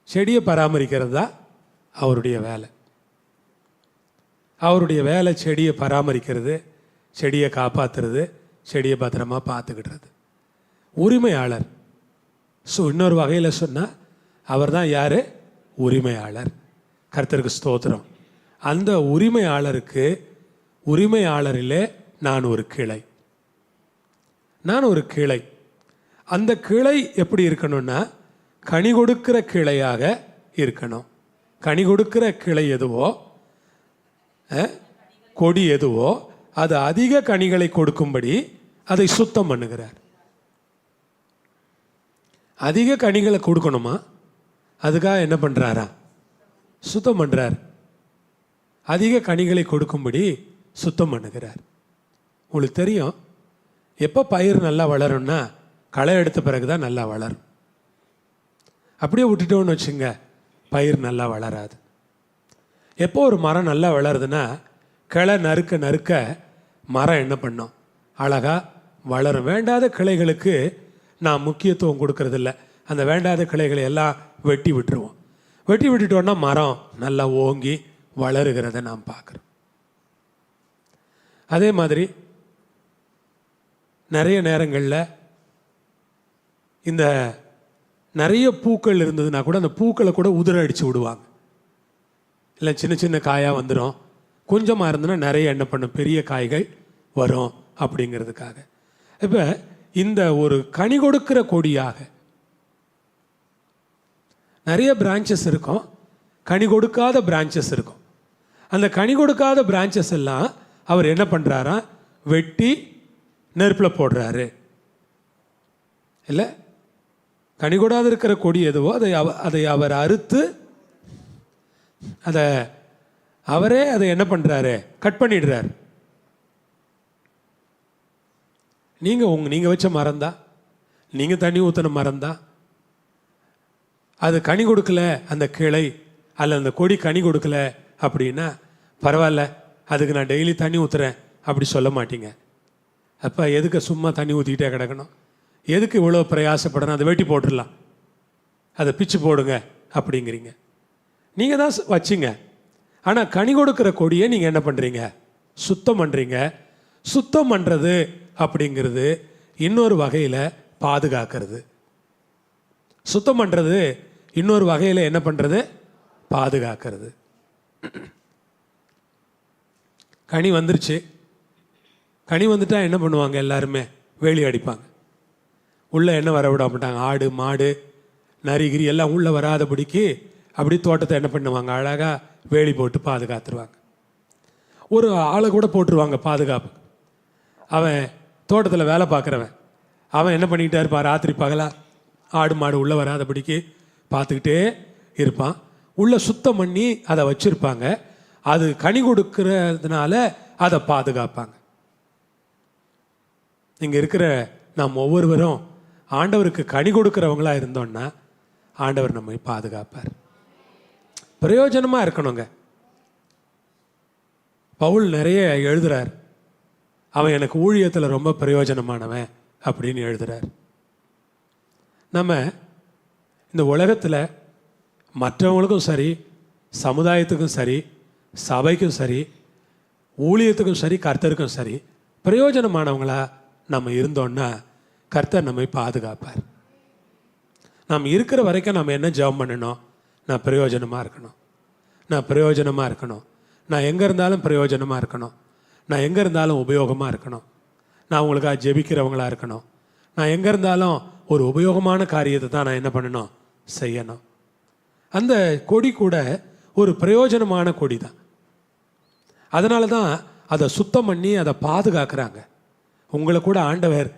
செடியை பராமரிக்கிறது தான் அவருடைய வேலை. அவருடைய வேலை செடியை பராமரிக்கிறது, செடியை காப்பாற்றுறது, செடியை பத்திரமா பார்த்துக்கிடுறது. உரிமையாளர். இன்னொரு வகையில் சொன்னால் அவர் தான் யார்? உரிமையாளர். கர்த்தருக்கு ஸ்தோத்திரம். அந்த உரிமையாளரிலே நான் ஒரு கிளை. நான் ஒரு கிளை. அந்த கிளை எப்படி இருக்கணும்னா கனி கொடுக்கிற கிளையாக இருக்கணும். கனி கொடுக்கிற கிளை எதுவோ, கொடி எதுவோ, அது அதிக கனிகளை கொடுக்கும்படி அதை சுத்தம் பண்ணுகிறார். அதிக கனிகளை கொடுக்கணுமா, அதுக்காக என்ன பண்ணுறாரா? சுத்தம் பண்ணுறார். அதிக கனிகளை கொடுக்கும்படி சுத்தம் பண்ணுகிறார். உங்களுக்கு தெரியும், எப்போ பயிர் நல்லா வளரும்னா களை எடுத்த பிறகு தான் நல்லா வளரும். அப்படியே விட்டுட்டோன்னு வச்சுங்க, பயிர் நல்லா வளராது. எப்போ ஒரு மரம் நல்லா வளருதுன்னா கிளை நறுக்க நறுக்க மரம் என்ன பண்ணும்? அழகாக வளரும். வேண்டாத கிளைகளுக்கு நான் முக்கியத்துவம் கொடுக்கறதில்ல. அந்த வேண்டாத கிளைகளை எல்லாம் வெட்டி விட்டுருவோம். வெட்டி விட்டுட்டோன்னா மரம் நல்லா ஓங்கி வளருகிறத நாம் பார்க்குறோம். அதே மாதிரி நிறைய நேரங்களில் இந்த நிறைய பூக்கள் இருந்ததுன்னா கூட அந்த பூக்களை கூட உதிர அடித்து விடுவாங்க. இல்லை சின்ன சின்ன காயாக வந்துடும். கொஞ்சமாக இருந்ததுன்னா நிறைய என்ன பண்ணும்? பெரிய காய்கள் வரும் அப்படிங்கிறதுக்காக. இப்போ இந்த ஒரு கனி கொடுக்கிற கொடியாக நிறைய பிரான்ச்சஸ் இருக்கும், கனி கொடுக்காத பிரான்ச்சஸ் இருக்கும். அந்த கனி கொடுக்காத பிரான்ச்சஸ் எல்லாம் அவர் என்ன பண்ணுறாரா? வெட்டி நெருப்பில் போடுறாரு. இல்லை, கனி கொடாது இருக்கிற கொடி எதுவோ அதை அவர் அறுத்து அவரே அதை என்ன பண்ணுறாரு, கட் பண்ணிடுறாரு. நீங்கள் வச்ச மரம் தான், நீங்கள் தண்ணி ஊற்றின மரம் தான், அது கனி கொடுக்கல, அந்த கிளை அல்ல அந்த கொடி கனி கொடுக்கல அப்படின்னா பரவாயில்ல, அதுக்கு நான் டெய்லி தண்ணி ஊற்றுறேன் அப்படி சொல்ல மாட்டீங்க. அப்போ எதுக்கு சும்மா தண்ணி ஊற்றிக்கிட்டே கிடக்கணும், எதுக்கு இவ்வளோ பிரயாசப்படணும், அதை வெட்டி போட்டுடலாம், அதை பிச்சு போடுங்க அப்படிங்கிறீங்க. நீங்கள் தான் வச்சிங்க. ஆனால் கனி கொடுக்குற கொடியை நீங்கள் என்ன பண்ணுறீங்க, சுத்தம் பண்ணுறீங்க. சுத்தம் பண்ணுறது அப்படிங்கிறது இன்னொரு வகையில் பாதுகாக்கிறது. சுத்தம் பண்ணுறது இன்னொரு வகையில் என்ன பண்ணுறது, பாதுகாக்கிறது. கனி வந்துருச்சு, கனி வந்துட்டா என்ன பண்ணுவாங்க, எல்லாருமே வேலி அடிப்பாங்க. உள்ளே என்ன வர விட மாட்டாங்க, ஆடு மாடு நரிகிரி எல்லாம் உள்ளே வராதபடிக்கு அப்படி தோட்டத்தை என்ன பண்ணுவாங்க, அழகாக வேலி போட்டு பாதுகாத்துருவாங்க. ஒரு ஆளை கூட போட்டுருவாங்க பாதுகாப்பு. அவன் தோட்டத்தில் வேலை பார்க்குறவன், அவன் என்ன பண்ணிக்கிட்டே இருப்பான், ராத்திரி பகலாக ஆடு மாடு உள்ளே வராதபடிக்கு பார்த்துக்கிட்டே இருப்பான். உள்ளே சுத்தம் பண்ணி அதை வச்சுருப்பாங்க. அது கனி கொடுக்கறதுனால அதை பாதுகாப்பாங்க. இங்கே இருக்கிற நாம் ஒவ்வொருவரும் ஆண்டவருக்கு கனி கொடுக்குறவங்களா இருந்தோன்னா ஆண்டவர் நம்மை பாதுகாப்பார். பிரயோஜனமாக இருக்கணுங்க. பவுல் நிறைய எழுதுறார், அவன் எனக்கு ஊழியத்தில் ரொம்ப பிரயோஜனமானவன் அப்படின்னு எழுதுறார். நம்ம இந்த உலகத்தில் மற்றவங்களுக்கும் சரி, சமுதாயத்துக்கும் சரி, சபைக்கும் சரி, ஊழியத்துக்கும் சரி, கர்த்தருக்கும் சரி பிரயோஜனமானவங்களா நம்ம இருந்தோன்னா கர்த்தர் நம்மை பாதுகாப்பார். நாம் இருக்கிற வரைக்கும் நம்ம என்ன ஜெபம் பண்ணணும், நான் பிரயோஜனமாக இருக்கணும், நான் பிரயோஜனமாக இருக்கணும், நான் எங்கே இருந்தாலும் பிரயோஜனமாக இருக்கணும், நான் எங்கே இருந்தாலும் உபயோகமாக இருக்கணும், நான் உங்களுக்காக ஜெபிக்கிறவங்களா இருக்கணும், நான் எங்கே இருந்தாலும் ஒரு உபயோகமான காரியத்தை தான் நான் என்ன பண்ணணும், செய்யணும். அந்த கொடி கூட ஒரு பிரயோஜனமான கொடி தான். அதனால தான் அதை சுத்தம் பண்ணி அதை பாதுகாக்கிறாங்க. உங்களை கூட ஆண்டவர்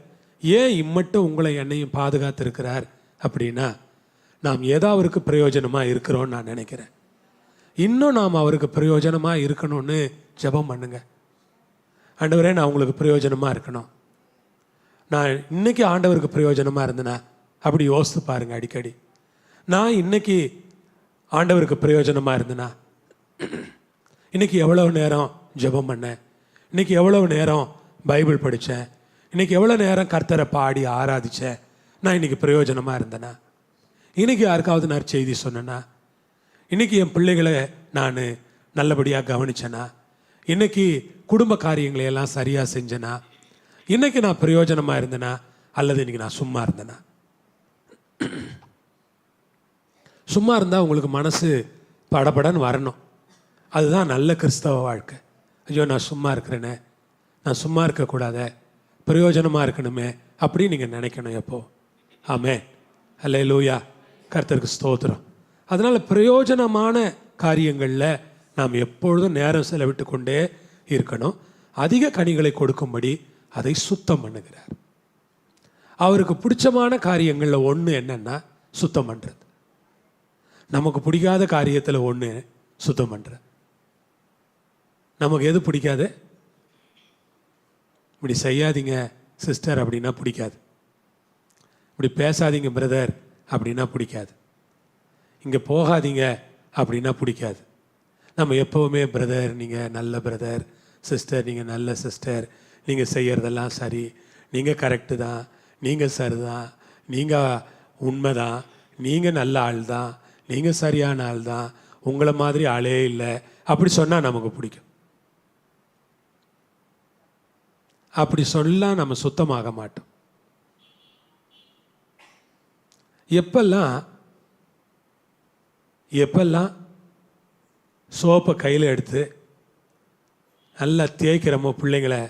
ஏன் இம்மட்டும் உங்களை என்னையும் பாதுகாத்திருக்கிறார் அப்படின்னா, நாம் ஏதோ அவருக்கு பிரயோஜனமாக இருக்கிறோன்னு நான் நினைக்கிறேன். இன்னும் நாம் அவருக்கு பிரயோஜனமாக இருக்கணும்னு ஜெபம் பண்ணுங்க. ஆண்டவரே, நான் உங்களுக்கு பிரயோஜனமாக இருக்கணும், நான் இன்னைக்கு ஆண்டவருக்கு பிரயோஜனமாக இருந்தேனா அப்படி யோசித்து பாருங்க. அடிக்கடி நான் இன்னைக்கு ஆண்டவருக்கு பிரயோஜனமாக இருந்தேனா, இன்னைக்கு எவ்வளவு நேரம் ஜெபம் பண்ணேன், இன்னைக்கு எவ்வளவு நேரம் பைபிள் படித்தேன், இன்னைக்கு எவ்வளோ நேரம் கர்த்தரை பாடி ஆராதித்தேன், நான் இன்னைக்கு பிரயோஜனமாக இருந்தேனா, இன்னைக்கு யாருக்காவது நான் செய்தி சொன்னேன்னா, இன்னைக்கு என் பிள்ளைகளை நான் நல்லபடியாக கவனிச்சேனா, இன்னைக்கு குடும்ப காரியங்களை எல்லாம் சரியாக செஞ்சேனா, இன்னைக்கு நான் பிரயோஜனமாக இருந்தேனா, அல்லது இன்னைக்கு நான் சும்மா இருந்தேனா. சும்மா இருந்தால் உங்களுக்கு மனசு படபடன்னு வரணும். அதுதான் நல்ல கிறிஸ்தவ வாழ்க்கை. ஐயோ, நான் சும்மா இருக்கிறேனே, நான் சும்மா இருக்கக்கூடாதே, பிரயோஜனமாக இருக்கணுமே அப்படின்னு நீங்கள் நினைக்கணும் எப்போ. ஆமே, அல்லேலூயா, கர்த்தருக்கு ஸ்தோத்திரம். அதனால் பிரயோஜனமான காரியங்களில் நாம் எப்பொழுதும் நேரம் செலவிட்டு கொண்டே இருக்கணும். அதிக கனிகளை கொடுக்கும்படி அதை சுத்தம் பண்ணுகிறார். அவருக்கு பிடிச்சமான காரியங்களில் ஒன்று என்னென்னா சுத்தம் பண்ணுறது. நமக்கு பிடிக்காத காரியத்தில் ஒன்று சுத்தம் பண்ணுறது. நமக்கு எது பிடிக்காது, இப்படி செய்யாதீங்க சிஸ்டர் அப்படின்னா பிடிக்காது, இப்படி பேசாதீங்க பிரதர் அப்படின்னா பிடிக்காது, இங்கே போகாதீங்க அப்படின்னா பிடிக்காது. நம்ம எப்போவுமே பிரதர் நீங்கள் நல்ல பிரதர், சிஸ்டர் நீங்கள் நல்ல சிஸ்டர், நீங்கள் செய்கிறதெல்லாம் சரி, நீங்கள் கரெக்டு தான், நீங்கள் சரிதான், நீங்கள் உண்மை தான், நீங்கள் நல்ல ஆள் தான், நீங்கள் சரியான ஆள் தான், உங்களை மாதிரி ஆளே இல்லை அப்படி சொன்னால் நமக்கு பிடிக்கும். அப்படி சொல்ல நம்ம சுத்தமாக மாட்டோம். எப்பெல்லாம் சோப்பை கையில் எடுத்து நல்லா தேய்க்கிறோமோ, பிள்ளைங்களை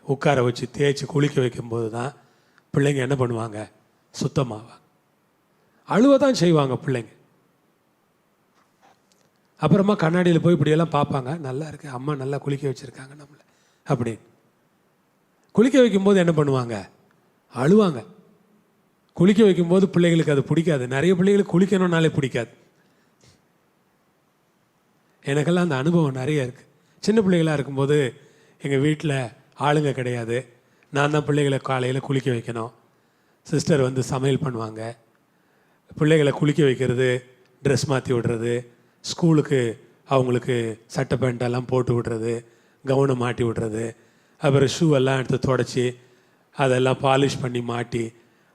உட்கார வச்சு தேய்ச்சி குளிக்க வைக்கும்போது தான் பிள்ளைங்க என்ன பண்ணுவாங்க, சுத்தமாவாங்க. அழுவ தான் செய்வாங்க பிள்ளைங்க. அப்புறமா கண்ணாடியில் போய் இப்படியெல்லாம் பார்ப்பாங்க, நல்லா இருக்கு அம்மா நல்லா குளிக்க வச்சுருக்காங்க நம்மளை அப்படின்னு. குளிக்க வைக்கும்போது என்ன பண்ணுவாங்க? அழுவாங்க. குளிக்க வைக்கும்போது பிள்ளைகளுக்கு அது பிடிக்காது. நிறைய பிள்ளைகளுக்கு குளிக்கணும்னாலே பிடிக்காது. எனக்கெல்லாம் அந்த அனுபவம் நிறைய இருக்குது. சின்ன பிள்ளைகளாக இருக்கும்போது எங்கள் வீட்டில் ஆளுங்க கிடையாது. நான் தான் பிள்ளைகளை காலையில் குளிக்க வைக்கணும். சிஸ்டர் வந்து சமையல் பண்ணுவாங்க. பிள்ளைகளை குளிக்க வைக்கிறது, ட்ரெஸ் மாற்றி விடுறது, ஸ்கூலுக்கு அவங்களுக்கு சட்டை பேண்ட்டெல்லாம் போட்டு விடுறது, கவுனை மாட்டி விடுறது, அப்புறம் ஷூ எல்லாம் எடுத்து தொடச்சி அதெல்லாம் பாலிஷ் பண்ணி மாட்டி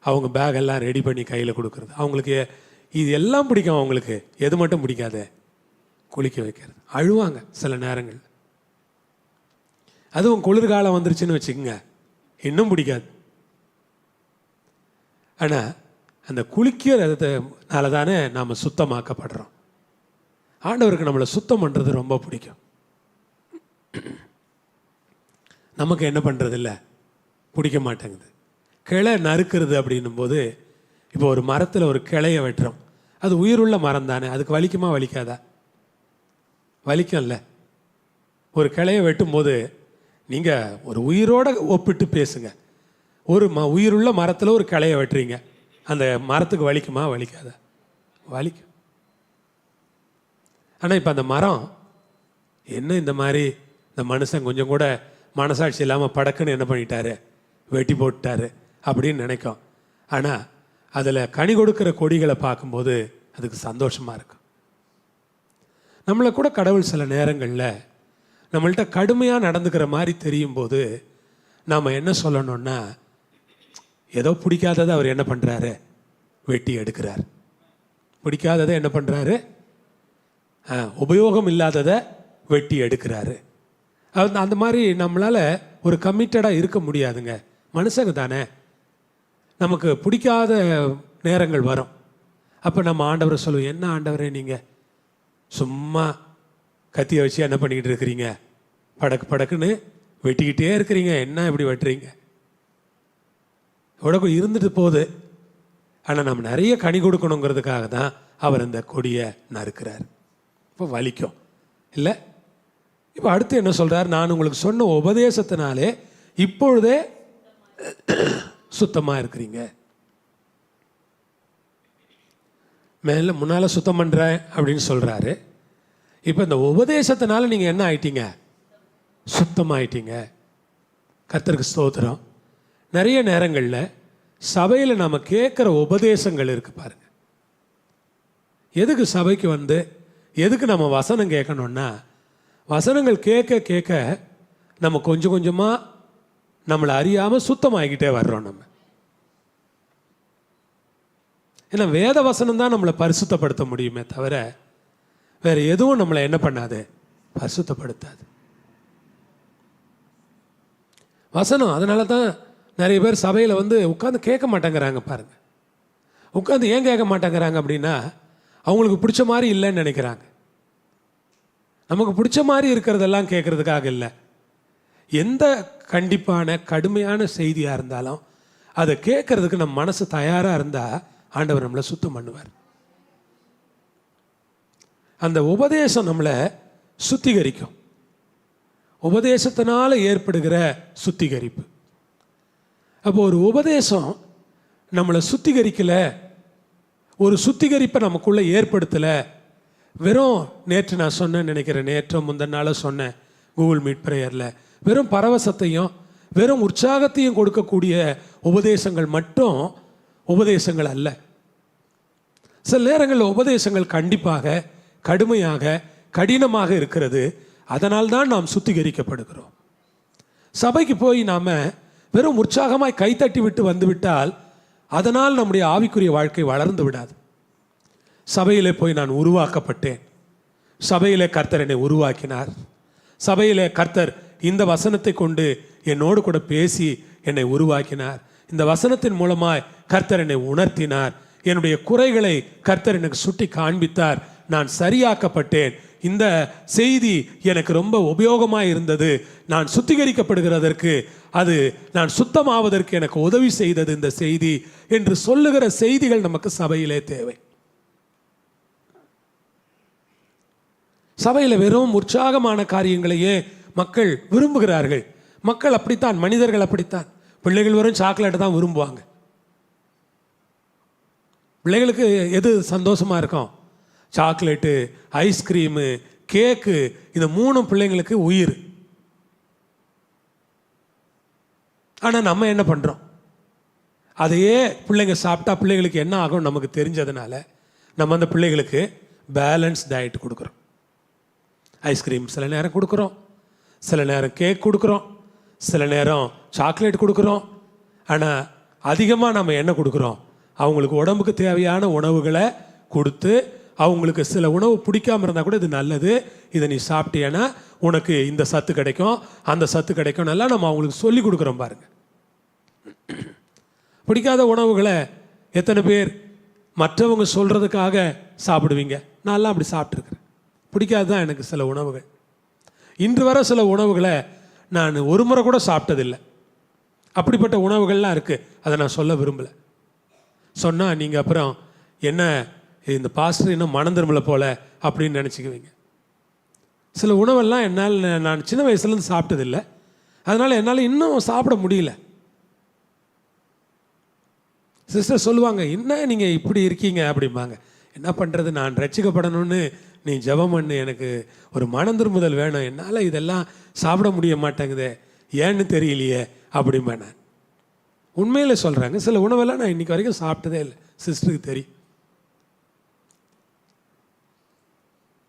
அவங்க பேகெல்லாம் ரெடி பண்ணி கையில் கொடுக்குறது. அவங்களுக்கு இது எல்லாம் பிடிக்கும். அவங்களுக்கு எது மட்டும் பிடிக்காது? குளிக்க வைக்கிறது. அழுவாங்க சில நேரங்கள். அதுவும் குளிர்காலம் வந்துருச்சுன்னு வச்சுக்கோங்க, இன்னும் பிடிக்காது. ஆனால் அந்த குளிக்கிறதுனால தானே நாம் சுத்தமாக்கப்படுறோம். ஆண்டவருக்கு நம்மளை சுத்தம் பண்ணுறது ரொம்ப பிடிக்கும். நமக்கு என்ன பண்ணுறது இல்லை, பிடிக்க மாட்டேங்குது. கிளை நறுக்கிறது அப்படின்னும் போது, இப்போ ஒரு மரத்தில் ஒரு கிளையை வெட்டுறோம். அது உயிருள்ள மரம் தானே, அதுக்கு வலிக்குமா வலிக்காதா? வலிக்கும்ல. ஒரு கிளையை வெட்டும்போது நீங்கள் ஒரு உயிரோடு ஒப்பிட்டு பேசுங்க. ஒரு உயிருள்ள மரத்தில் ஒரு கிளையை வெட்டுறீங்க, அந்த மரத்துக்கு வலிக்குமா வலிக்காதா? வலிக்கும். ஆனால் இப்போ அந்த மரம் என்ன இந்த மாதிரி இந்த மனுஷன் கொஞ்சம் கூட மனசாட்சி இல்லாமல் படக்குன்னு என்ன பண்ணிட்டாரு, வெட்டி போட்டுட்டாரு அப்படின்னு நினைக்கும். ஆனால் அதில் கனி கொடுக்குற கொடிகளை பார்க்கும்போது அதுக்கு சந்தோஷமாக இருக்கும். நம்மளை கூட கடவுள் சில நேரங்களில் நம்மள்கிட்ட கடுமையாக நடந்துக்கிற மாதிரி தெரியும் போது நாம் என்ன சொல்லணும்னா, ஏதோ பிடிக்காததை அவர் என்ன பண்ணுறாரு, வெட்டி எடுக்கிறார். பிடிக்காததை என்ன பண்ணுறாரு, உபயோகம் இல்லாததை வெட்டி எடுக்கிறாரு. அந்த மாதிரி நம்மளால் ஒரு கமிட்டடாக இருக்க முடியாதுங்க. மனுஷங்க தானே, நமக்கு பிடிக்காத நேரங்கள் வரும். அப்போ நம்ம ஆண்டவரை சொல்லுவோம், என்ன ஆண்டவரே நீங்கள் சும்மா கத்தியை வச்சு என்ன பண்ணிக்கிட்டு இருக்கிறீங்க, படக்கு படக்குன்னு வெட்டிக்கிட்டே இருக்கிறீங்க, என்ன இப்படி வெட்டுறீங்க? உடம்பு இருந்துட்டு போகுது. ஆனால் நம்ம நிறைய கனி கொடுக்கணுங்கிறதுக்காக தான் அவர் அந்த கொடியை நறுக்கிறார். இப்போ வலிக்கும் இல்லை? இப்போ அடுத்து என்ன சொல்கிறார், நான் உங்களுக்கு சொன்ன உபதேசத்தினாலே இப்பொழுதே சுத்தமாக இருக்கிறீங்க. மேலே முன்னால் சுத்தம் பண்ணுறேன் அப்படின்னு சொல்கிறாரு. இப்போ இந்த உபதேசத்தினால நீங்கள் என்ன ஆயிட்டீங்க, சுத்தமாயிட்டீங்க. கர்த்தருக்கு ஸ்தோத்திரம். நிறைய நேரங்களில் சபையில் நம்ம கேட்குற உபதேசங்கள் இருக்குது பாருங்க. எதுக்கு சபைக்கு வந்து எதுக்கு நம்ம வசனம் கேட்கணுன்னா, வசனங்கள் கேட்க கேட்க நம்ம கொஞ்சம் கொஞ்சமாக நம்மளை அறியாமல் சுத்தமாகிக்கிட்டே வர்றோம். நம்ம ஏன்னா வேத வசனம் தான் நம்மளை பரிசுத்தப்படுத்த முடியுமே தவிர வேறு எதுவும் நம்மளை என்ன பண்ணாது, பரிசுத்தப்படுத்தாது. வசனம். அதனால தான் நிறைய பேர் சபையில் வந்து உட்காந்து கேட்க மாட்டேங்கிறாங்க பாருங்க. உட்காந்து ஏன் கேட்க மாட்டேங்கிறாங்க அப்படின்னா, அவங்களுக்கு பிடிச்ச மாதிரி இல்லைன்னு நினைக்கிறாங்க. நமக்கு பிடிச்ச மாதிரி இருக்கிறதெல்லாம் கேட்கறதுக்காக இல்லை. எந்த கண்டிப்பான கடுமையான செய்தியாக இருந்தாலும் அதை கேட்கறதுக்கு நம்ம மனசு தயாராக இருந்தால் ஆண்டவர் நம்மளை சுத்தம் பண்ணுவார். அந்த உபதேசம் நம்மளை சுத்திகரிக்கும். உபதேசத்தினால ஏற்படுகிற சுத்திகரிப்பு. அப்போ ஒரு உபதேசம் நம்மளை சுத்திகரிக்கலை, ஒரு சுத்திகரிப்பை நமக்குள்ளே ஏற்படுத்தலை. வெறும் நேற்று நான் சொன்னேன்னு நினைக்கிறேன், நேற்று முந்தின நாள சொன்னேன் கூகுள் மீட் ப்ரேயரில், வெறும் பரவசத்தையும் வெறும் உற்சாகத்தையும் கொடுக்கக்கூடிய உபதேசங்கள் மட்டும் உபதேசங்கள் அல்ல. சில நேரங்களில் உபதேசங்கள் கண்டிப்பாக கடுமையாக கடினமாக இருக்கிறது. அதனால்தான் நாம் சுத்திகரிக்கப்படுகிறோம். சபைக்கு போய் நாம் வெறும் உற்சாகமாய் கைத்தட்டி விட்டு வந்துவிட்டால் அதனால் நம்முடைய ஆவிக்குரிய வாழ்க்கை வளர்ந்து விடாது. சபையிலே போய் நான் உருவாக்கப்பட்டேன், சபையிலே கர்த்தர் என்னை உருவாக்கினார், சபையிலே கர்த்தர் இந்த வசனத்தை கொண்டு என்னோடு கூட பேசி என்னை உருவாக்கினார், இந்த வசனத்தின் மூலமாய் கர்த்தர் என்னை உணர்த்தினார், என்னுடைய குறைகளை கர்த்தர் எனக்கு சுட்டி காண்பித்தார், நான் சரியாக்கப்பட்டேன், இந்த செய்தி எனக்கு ரொம்ப உபயோகமாக இருந்தது, நான் சுத்திகரிக்கப்படுகிறதற்கு, அது நான் சுத்தமாவதற்கு எனக்கு உதவி செய்தது இந்த செய்தி என்று சொல்லுகிற செய்திகள் நமக்கு சபையிலே தேவை. சபையில் வெறும் உற்சாகமான காரியங்களையே மக்கள் விரும்புகிறார்கள். மக்கள் அப்படித்தான், மனிதர்கள் அப்படித்தான். பிள்ளைகள் வெறும் சாக்லேட்டை தான் விரும்புவாங்க. பிள்ளைகளுக்கு எது சந்தோஷமாக இருக்கும்? சாக்லேட்டு, ஐஸ்கிரீமு, கேக்கு, இந்த 3 பிள்ளைங்களுக்கு உயிர். ஆனால் நம்ம என்ன பண்ணுறோம்? அதையே பிள்ளைங்க சாப்பிட்டா பிள்ளைகளுக்கு என்ன ஆகும் நமக்கு தெரிஞ்சதுனால நம்ம அந்த பிள்ளைகளுக்கு பேலன்ஸ் டயட் கொடுக்குறோம். ஐஸ்கிரீம் சில நேரம் கொடுக்குறோம், சில நேரம் கேக் கொடுக்குறோம், சில நேரம் சாக்லேட் கொடுக்குறோம். ஆனால் அதிகமாக நம்ம என்ன கொடுக்குறோம்? அவங்களுக்கு உடம்புக்கு தேவையான உணவுகளை கொடுத்து, அவங்களுக்கு சில உணவு பிடிக்காமல் இருந்தால் கூட இது நல்லது, இதை நீ சாப்பிட்டீன்னா உனக்கு இந்த சத்து கிடைக்கும், அந்த சத்து கிடைக்கும், நல்லா நம்ம அவங்களுக்கு சொல்லி கொடுக்குறோம் பாருங்க. பிடிக்காத உணவுகளை எத்தனை பேர் மற்றவங்க சொல்கிறதுக்காக சாப்பிடுவீங்க? நான்லாம் அப்படி சாப்பிட்ருக்குறேன். பிடிக்காது தான் எனக்கு சில உணவுகள். இன்று வர சில உணவுகளை நான் ஒரு முறை கூட சாப்பிட்டதில்லை. அப்படிப்பட்ட உணவுகள்லாம் இருக்குது, அதை நான் சொல்ல விரும்பலை. சொன்னால் நீங்கள் அப்புறம் என்ன இந்த பாஸ்டர் இன்னும் மனம் திரும்பலை போல அப்படின்னு நினச்சிக்குவீங்க. சில உணவெல்லாம் என்னால், நான் சின்ன வயசுலேருந்து சாப்பிட்டதில்லை, அதனால் என்னால் இன்னும் சாப்பிட முடியல. சிஸ்டர் சொல்லுவாங்க, என்ன நீங்கள் இப்படி இருக்கீங்க அப்படிம்பாங்க. என்ன பண்ணுறது, நான் ரட்சிக்கப்படணும்னு நீ ஜெபம் பண்ணு, எனக்கு ஒரு மனம் திரும்புதல் வேணும், என்னால் இதெல்லாம் சாப்பிட முடிய மாட்டேங்குதே, ஏன்னு தெரியலையே அப்படிம்பேன் நான். உண்மையில் சொல்கிறாங்க, சில உணவெல்லாம் நான் இன்றைக்கி வரைக்கும் சாப்பிட்டதே இல்லை, சிஸ்டருக்கு தெரியும்.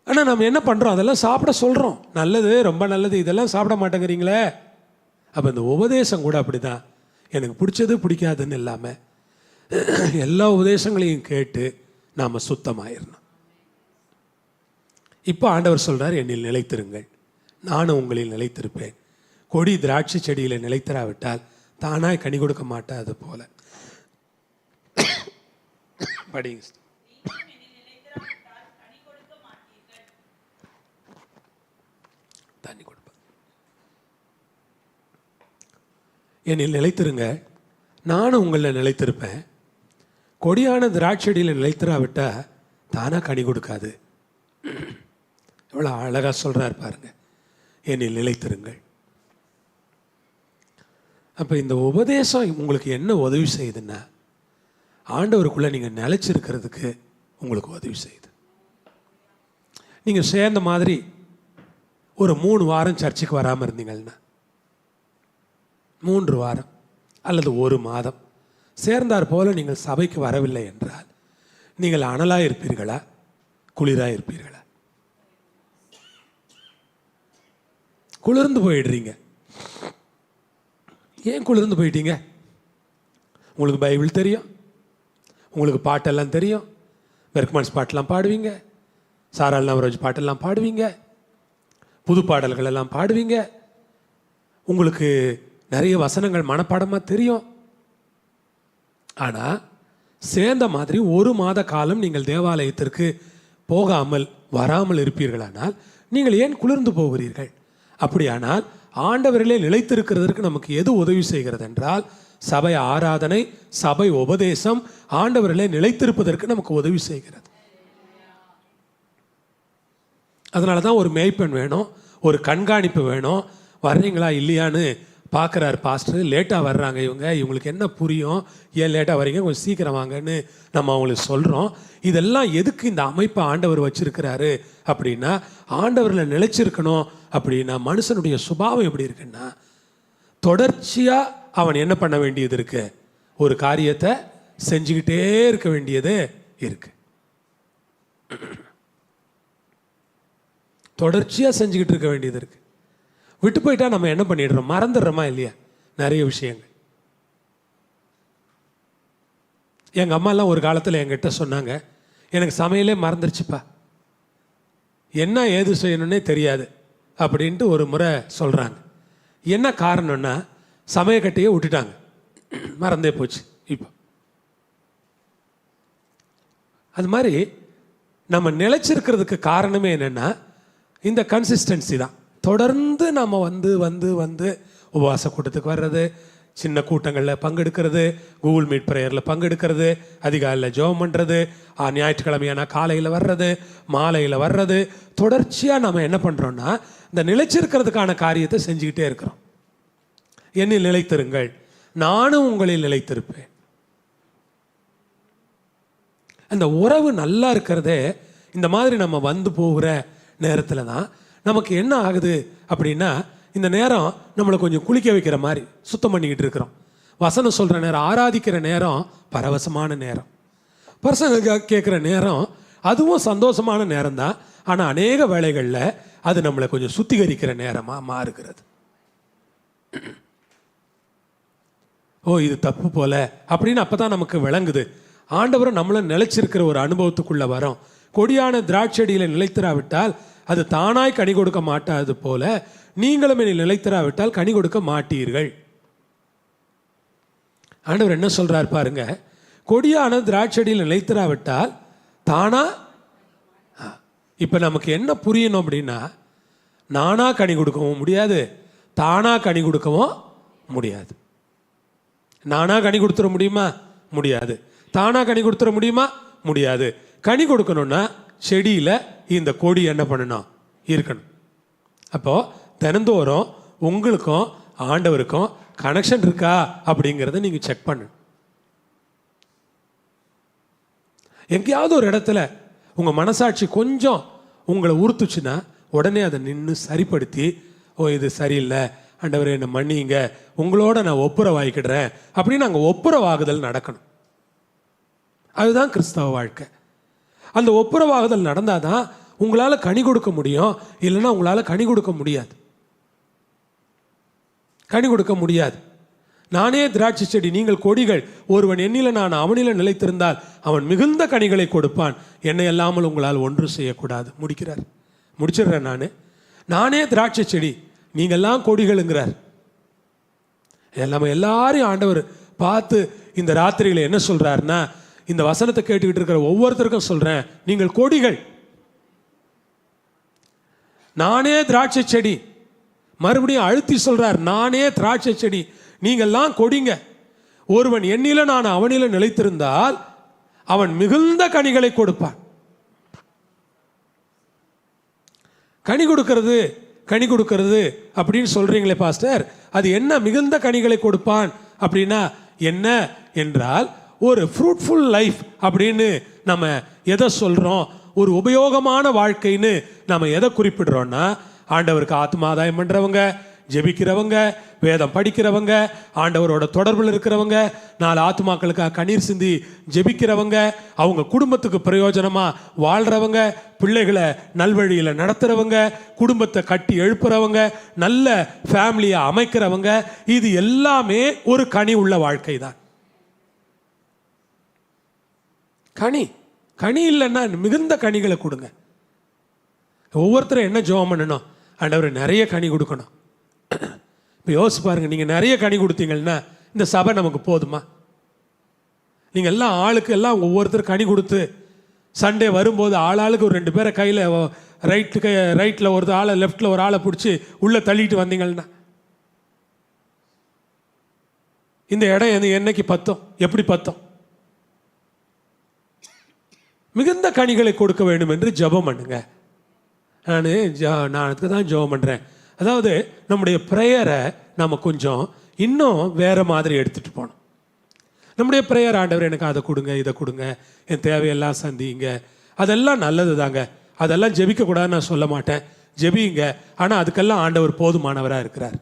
ஆனால் நம்ம என்ன பண்ணுறோம்? அதெல்லாம் சாப்பிட சொல்கிறோம், நல்லது, ரொம்ப நல்லது, இதெல்லாம் சாப்பிட மாட்டேங்கிறீங்களே. அப்போ இந்த உபதேசம் கூட அப்படி தான், எனக்கு பிடிச்சது பிடிக்காதுன்னு இல்லாமல் எல்லா உபதேசங்களையும் கேட்டு நாம் சுத்தமாயிடணும். இப்போ ஆண்டவர் சொல்கிறார், என்னில் நிலைத்திருங்கள், நானும் உங்களில் நிலைத்திருப்பேன். கொடி திராட்சை செடியில் நிலைத்திராவிட்டால் தானாய் கனி கொடுக்க மாட்டாது போல. படிங்க. தண்ணி கொடுப்பேன். என்னில் நிலைத்திருங்க, நானும் உங்களில் நிலைத்திருப்பேன். கொடியான திராட்செடியில் நிலைத்திராவிட்டால் தானாக கனி கொடுக்காது. எவ்வளோ அழகாக சொல்கிறார் பாருங்க, என்னில் நிலைத்திருங்கள். அப்போ இந்த உபதேசம் உங்களுக்கு என்ன உதவி செய்யுதுன்னா, ஆண்டவருக்குள்ளே நீங்கள் நிலைச்சிருக்கிறதுக்கு உங்களுக்கு உதவி செய்யுது. நீங்கள் சேர்ந்த மாதிரி ஒரு 3 வாரம் சர்ச்சுக்கு வராமல் இருந்தீங்கன்னா, 3 வாரம் அல்லது 1 மாதம் சேர்ந்தார் போல நீங்கள் சபைக்கு வரவில்லை என்றால், நீங்கள் அனலாக இருப்பீர்களா, குளிராக இருப்பீர்களா? குளிர்ந்து போயிடுறீங்க. ஏன் குளிர்ந்து போயிட்டீங்க? உங்களுக்கு பைபிள் தெரியும், உங்களுக்கு பாட்டெல்லாம் தெரியும், பெர்க்மன்ஸ் பாட்டெல்லாம் பாடுவீங்க, சாரால் நவரோஜ் பாட்டெல்லாம் பாடுவீங்க, புது பாடல்கள் எல்லாம் பாடுவீங்க, உங்களுக்கு நிறைய வசனங்கள் மனப்பாடமாக தெரியும். ஆனால் சேர்ந்த மாதிரி 1 மாத காலம் நீங்கள் தேவாலயத்திற்கு போகாமல் வராமல் இருப்பீர்களானால் நீங்கள் ஏன் குளிர்ந்து போகிறீர்கள்? அப்படியானால் ஆண்டவரிலே நிலைத்திருக்கிறதற்கு நமக்கு எது உதவி செய்கிறது என்றால், சபை ஆராதனை, சபை உபதேசம் ஆண்டவரிலே நிலைத்திருப்பதற்கு நமக்கு உதவி செய்கிறது. அதனால தான் ஒரு மேய்ப்பன் வேணும், ஒரு கண்காணிப்பு வேணும். வர்றீங்களா இல்லையான்னு பார்க்குறாரு பாஸ்டர். லேட்டாக வர்றாங்க இவங்களுக்கு என்ன புரியும், ஏன் லேட்டாக வர்றீங்க, கொஞ்சம் சீக்கிரம் வாங்கன்னு நம்ம அவங்களுக்கு சொல்கிறோம். இதெல்லாம் எதுக்கு இந்த அமைப்பை ஆண்டவர் வச்சிருக்கிறாரு அப்படின்னா, ஆண்டவரில் நிலைச்சிருக்கணும். அப்படின்னா மனுஷனுடைய சுபாவம் எப்படி இருக்குன்னா, தொடர்ச்சியாக அவன் என்ன பண்ண வேண்டியது இருக்கு, ஒரு காரியத்தை செஞ்சுக்கிட்டே இருக்க வேண்டியது இருக்கு. தொடர்ச்சியாக செஞ்சுக்கிட்டு இருக்க வேண்டியது இருக்கு. விட்டு போயிட்டா நம்ம என்ன பண்ணிடுறோம், மறந்துடுறோமா இல்லையா நிறைய விஷயங்கள். எங்கள் அம்மாலாம் ஒரு காலத்தில் என்கிட்ட சொன்னாங்க, எனக்கு சமையலே மறந்துருச்சுப்பா, என்ன ஏது செய்யணுன்னே தெரியாது அப்படின்ட்டு ஒரு முறை சொல்கிறாங்க. என்ன காரணம்னா, சமையக்கட்டையே விட்டுட்டாங்க, மறந்தே போச்சு. இப்போ அது மாதிரி நம்ம நிலைச்சிருக்கிறதுக்கு காரணமே என்னென்னா, இந்த கன்சிஸ்டன்சி தான். தொடர்ந்து நம்ம வந்து வந்து வந்து உபவாச கூட்டத்துக்கு வர்றது, சின்ன கூட்டங்களில் பங்கெடுக்கிறது, கூகுள் மீட் ப்ரேயரில் பங்கெடுக்கிறது, அதிகாலையில் ஜெபம் பண்ணுறது, ஞாயிற்றுக்கிழமையான காலையில் வர்றது, மாலையில் வர்றது, தொடர்ச்சியாக நம்ம என்ன பண்ணுறோன்னா இந்த நிலைச்சிருக்கிறதுக்கான காரியத்தை செஞ்சுக்கிட்டே இருக்கிறோம். என்னில் நிலைத்திருங்கள், நானும் உங்களில் நிலைத்திருப்பேன். அந்த உறவு நல்லா இருக்கிறதே இந்த மாதிரி நம்ம வந்து போகிற நேரத்தில் தான் நமக்கு என்ன ஆகுது அப்படின்னா, இந்த நேரம் நம்மளை கொஞ்சம் குளிக்க வைக்கிற மாதிரி சுத்தம் பண்ணிக்கிட்டு இருக்கிறோம். வசனம் சொல்கிற நேரம், ஆராதிக்கிற நேரம் பரவசமான நேரம், பர்சங்க கேட்குற நேரம் அதுவும் சந்தோஷமான நேரம் தான். ஆனால் அநேக வேளைகளில் அது நம்மளை கொஞ்சம் சுத்திகரிக்கிற நேரமாக மாறுகிறது. ஓ இது தப்பு போல அப்படின்னு அப்போ தான் நமக்கு விளங்குது. ஆண்டவரை நம்மளை நிலைச்சிருக்கிற ஒரு அனுபவத்துக்குள்ளே வரோம். கொடியான திராட்செடியில் நிலைத்திராவிட்டால் அது தானாய் கனி கொடுக்க மாட்டாது போல நீங்களும் என்னில் நிலைத்திராவிட்டால் கனி கொடுக்க மாட்டீர்கள். ஆண்டவர் என்ன சொல்றார் பாருங்க, கொடியான திராட்செடியில் நிலைத்திராவிட்டால் தானா. இப்போ நமக்கு என்ன புரியணும் அப்படின்னா, நானா கனி கொடுக்கவும் முடியாது, தானா கனி கொடுக்கவும் முடியாது. நானா கனி கொடுத்துட முடியுமா? முடியாது. தானா கனி கொடுத்துட முடியுமா? முடியாது. கனி கொடுக்கணும்னா செடியில் இந்த கொடி என்ன பண்ணணும்? இருக்கணும். அப்போ தினந்தோறும் உங்களுக்கும் ஆண்டவருக்கும் கனெக்ஷன் இருக்கா அப்படிங்கிறத நீங்கள் செக் பண்ணணும். எங்கேயாவது ஒரு இடத்துல உங்கள் மனசாட்சி கொஞ்சம் உங்களை உறுத்துச்சுன்னா உடனே அதை நின்று சரிப்படுத்தி, ஓ இது சரியில்லை ஆண்டவரே என்னை மன்னிங்க, உங்களோட நான் ஒப்புரவாகிக்கிடுறேன் அப்படின்னு அங்கே ஒப்புரவாகுதல் நடக்கணும். அதுதான் கிறிஸ்தவ வாழ்க்கை. அந்த ஒப்புரவாகுதல் நடந்தால் தான் உங்களால் கனி கொடுக்க முடியும். இல்லைன்னா உங்களால் கனி கொடுக்க முடியாது. கனி கொடுக்க முடியாது. நானே திராட்சை செடி, நீங்கள் கொடிகள். ஒருவன் என்னில நான் அவனில நிலைத்திருந்தால் அவன் மிகுந்த கனிகளை கொடுப்பான். என்னை அல்லாமல் உங்களால் ஒன்றும் செய்யக்கூடாது. முடிக்கிறார். முடிச்சிடுறேன். நானே திராட்சை செடி, நீங்கள்லாம் கொடிகளுங்கிறார். நம்ம எல்லாரையும் ஆண்டவர் பார்த்து இந்த ராத்திரியில் என்ன சொல்றாருன்னா, இந்த வசனத்தை கேட்டுக்கிட்டு இருக்கிற ஒவ்வொருத்தருக்கும் சொல்றேன், நீங்கள் கொடிகள், நானே திராட்சை செடி. மறுபடியும் அழுத்தி சொல்றார், நானே திராட்சை செடி, நீங்கள்லாம் கொடிங்க. ஒருவன் என்னில நான் அவனில நிலைத்திருந்தால் அவன் மிகுந்த கனிகளை கொடுப்பான். கனி கொடுக்கிறது கனி கொடுக்கிறது அப்படின்னு சொல்றீங்களே பாஸ்டர், அது என்ன மிகுந்த கனிகளை கொடுப்பான் அப்படின்னா என்ன என்றால், ஒரு ஃப்ரூட்ஃபுல் லைஃப் அப்படின்னு நம்ம எதை சொல்றோம், ஒரு உபயோகமான வாழ்க்கைன்னு நம்ம எதை குறிப்பிடுறோம்னா, ஆண்டவருக்கு ஆத்மாதாயம் பண்றவங்க, ஜெபிக்கிறவங்க, வேதம் படிக்கிறவங்க, ஆண்டவரோட தொடர்பில் இருக்கிறவங்க, 4 ஆத்மாக்களுக்காக கண்ணீர் சிந்தி ஜெபிக்கிறவங்க, அவங்க குடும்பத்துக்கு பிரயோஜனமா வாழ்றவங்க, பிள்ளைகளை நல்வழியில் நடத்துறவங்க, குடும்பத்தை கட்டி எழுப்புறவங்க, நல்ல ஃபேமிலியை அமைக்கிறவங்க, இது எல்லாமே ஒரு கனி உள்ள வாழ்க்கை தான். கனி இல்லைன்னா மிகுந்த கனிகளை கொடுங்க. ஒவ்வொருத்தரும் என்ன ஜெபம் பண்ணணும்? ஆண்டவர் நிறைய கனி கொடுக்கணும். இப்போ யோசிச்சு பாருங்க, நீங்கள் நிறைய கனி கொடுத்தீங்கன்னா இந்த சபை நமக்கு போதுமா? நீங்கள் எல்லாம் ஆளுக்கு எல்லாம் ஒவ்வொருத்தர் கனி கொடுத்து சண்டே வரும்போது ஆளாளுக்கு ஒரு 2 பேரை கையில் ரைட்டில் ஒரு ஆளை, லெஃப்டில் ஒரு ஆளை பிடிச்சி உள்ளே தள்ளிட்டு வந்தீங்கன்னா இந்த இடம் என்னைக்கு பத்தும்? எப்படி பத்தும்? மிகுந்த கனிகளை கொடுக்க வேண்டும் என்று ஜெபம் பண்ணுங்க. நான் அதுக்கு தான் ஜெபம் பண்ணுறேன். அதாவது நம்முடைய ப்ரேயரை நம்ம கொஞ்சம் இன்னும் வேறு மாதிரி எடுத்துகிட்டு போகணும். நம்முடைய ப்ரேயர், ஆண்டவர் எனக்கு அதை கொடுங்க, இதை கொடுங்க, என் தேவையெல்லாம் சந்திங்க, அதெல்லாம் நல்லது தாங்க, அதெல்லாம் ஜெபிக்கக்கூடாதுன்னு நான் சொல்ல மாட்டேன், ஜெபிங்க. ஆனால் அதுக்கெல்லாம் ஆண்டவர் போதுமானவராக இருக்கிறார்.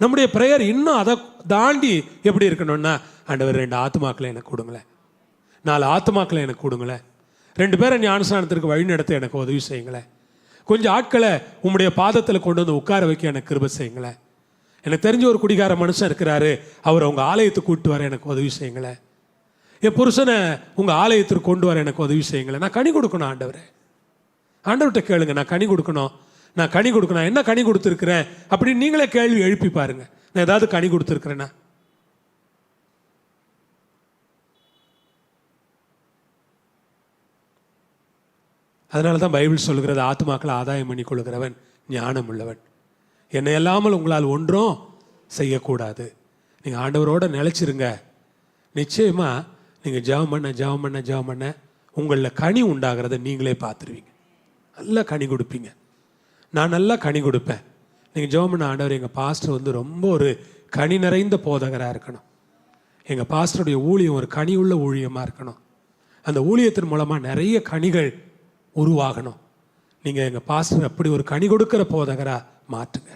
நம்முடைய ப்ரேயர் இன்னும் அதை தாண்டி எப்படி இருக்கணும்னா, ஆண்டவர் 2 ஆத்துமாக்களை எனக்கு கொடுங்களேன், 4 ஆத்துமாக்களை எனக்கு கொடுங்களேன், 2 பேரை ஞானஸ்நானத்திற்கு வழி நடத்த எனக்கு உதவி செய்யுங்களேன், கொஞ்சம் ஆட்களை உம்முடைய பாதத்தில் கொண்டு வந்து உட்கார வைக்க எனக்கு கிருபை செய்யுங்களேன், எனக்கு தெரிஞ்ச ஒரு குடிகார மனுஷன் இருக்கிறாரு, அவர் உங்கள் ஆலயத்துக்கு கூப்பிட்டு வர எனக்கு உதவி செய்யுங்களேன், என் புருஷனை உங்கள் ஆலயத்திற்கு கொண்டு வர எனக்கு உதவி செய்யுங்களேன். நான் கனி கொடுக்கணும் ஆண்டவரே. ஆண்டவர்கிட்ட கேளுங்க, நான் கனி கொடுக்கணும், நான் கனி கொடுக்கணும், என்ன கனி கொடுத்துருக்கிறேன் அப்படின்னு நீங்களே கேள்வி எழுப்பி பாருங்க. நான் ஏதாவது கனி கொடுத்துருக்கிறேன்னா? அதனால தான் பைபிள் சொல்கிறது, ஆத்மாக்களை ஆதாயம் பண்ணி கொள்கிறவன் ஞானம் உள்ளவன். என்னை இல்லாமல் உங்களால் ஒன்றும் செய்யக்கூடாது. நீங்கள் ஆண்டவரோடு நிலைச்சிருங்க. நிச்சயமாக நீங்கள் ஜெபம் பண்ண உங்களில் கனி உண்டாகிறத நீங்களே பார்த்துருவீங்க. நல்லா கனி கொடுப்பீங்க. நான் நல்லா கனி கொடுப்பேன். நீங்கள் ஜெபம் பண்ண, ஆண்டவர் எங்கள் பாஸ்டர் வந்து ரொம்ப ஒரு கனி நிறைந்த போதகராக இருக்கணும், எங்கள் பாஸ்டருடைய ஊழியம் ஒரு கனி உள்ள ஊழியமாக இருக்கணும், அந்த ஊழியத்தின் மூலமாக நிறைய கனிகள் உருவாகணும். நீங்கள் எங்கள் பாஸ்டர் அப்படி ஒரு கனி கொடுக்குற போதகராக மாற்றுங்க,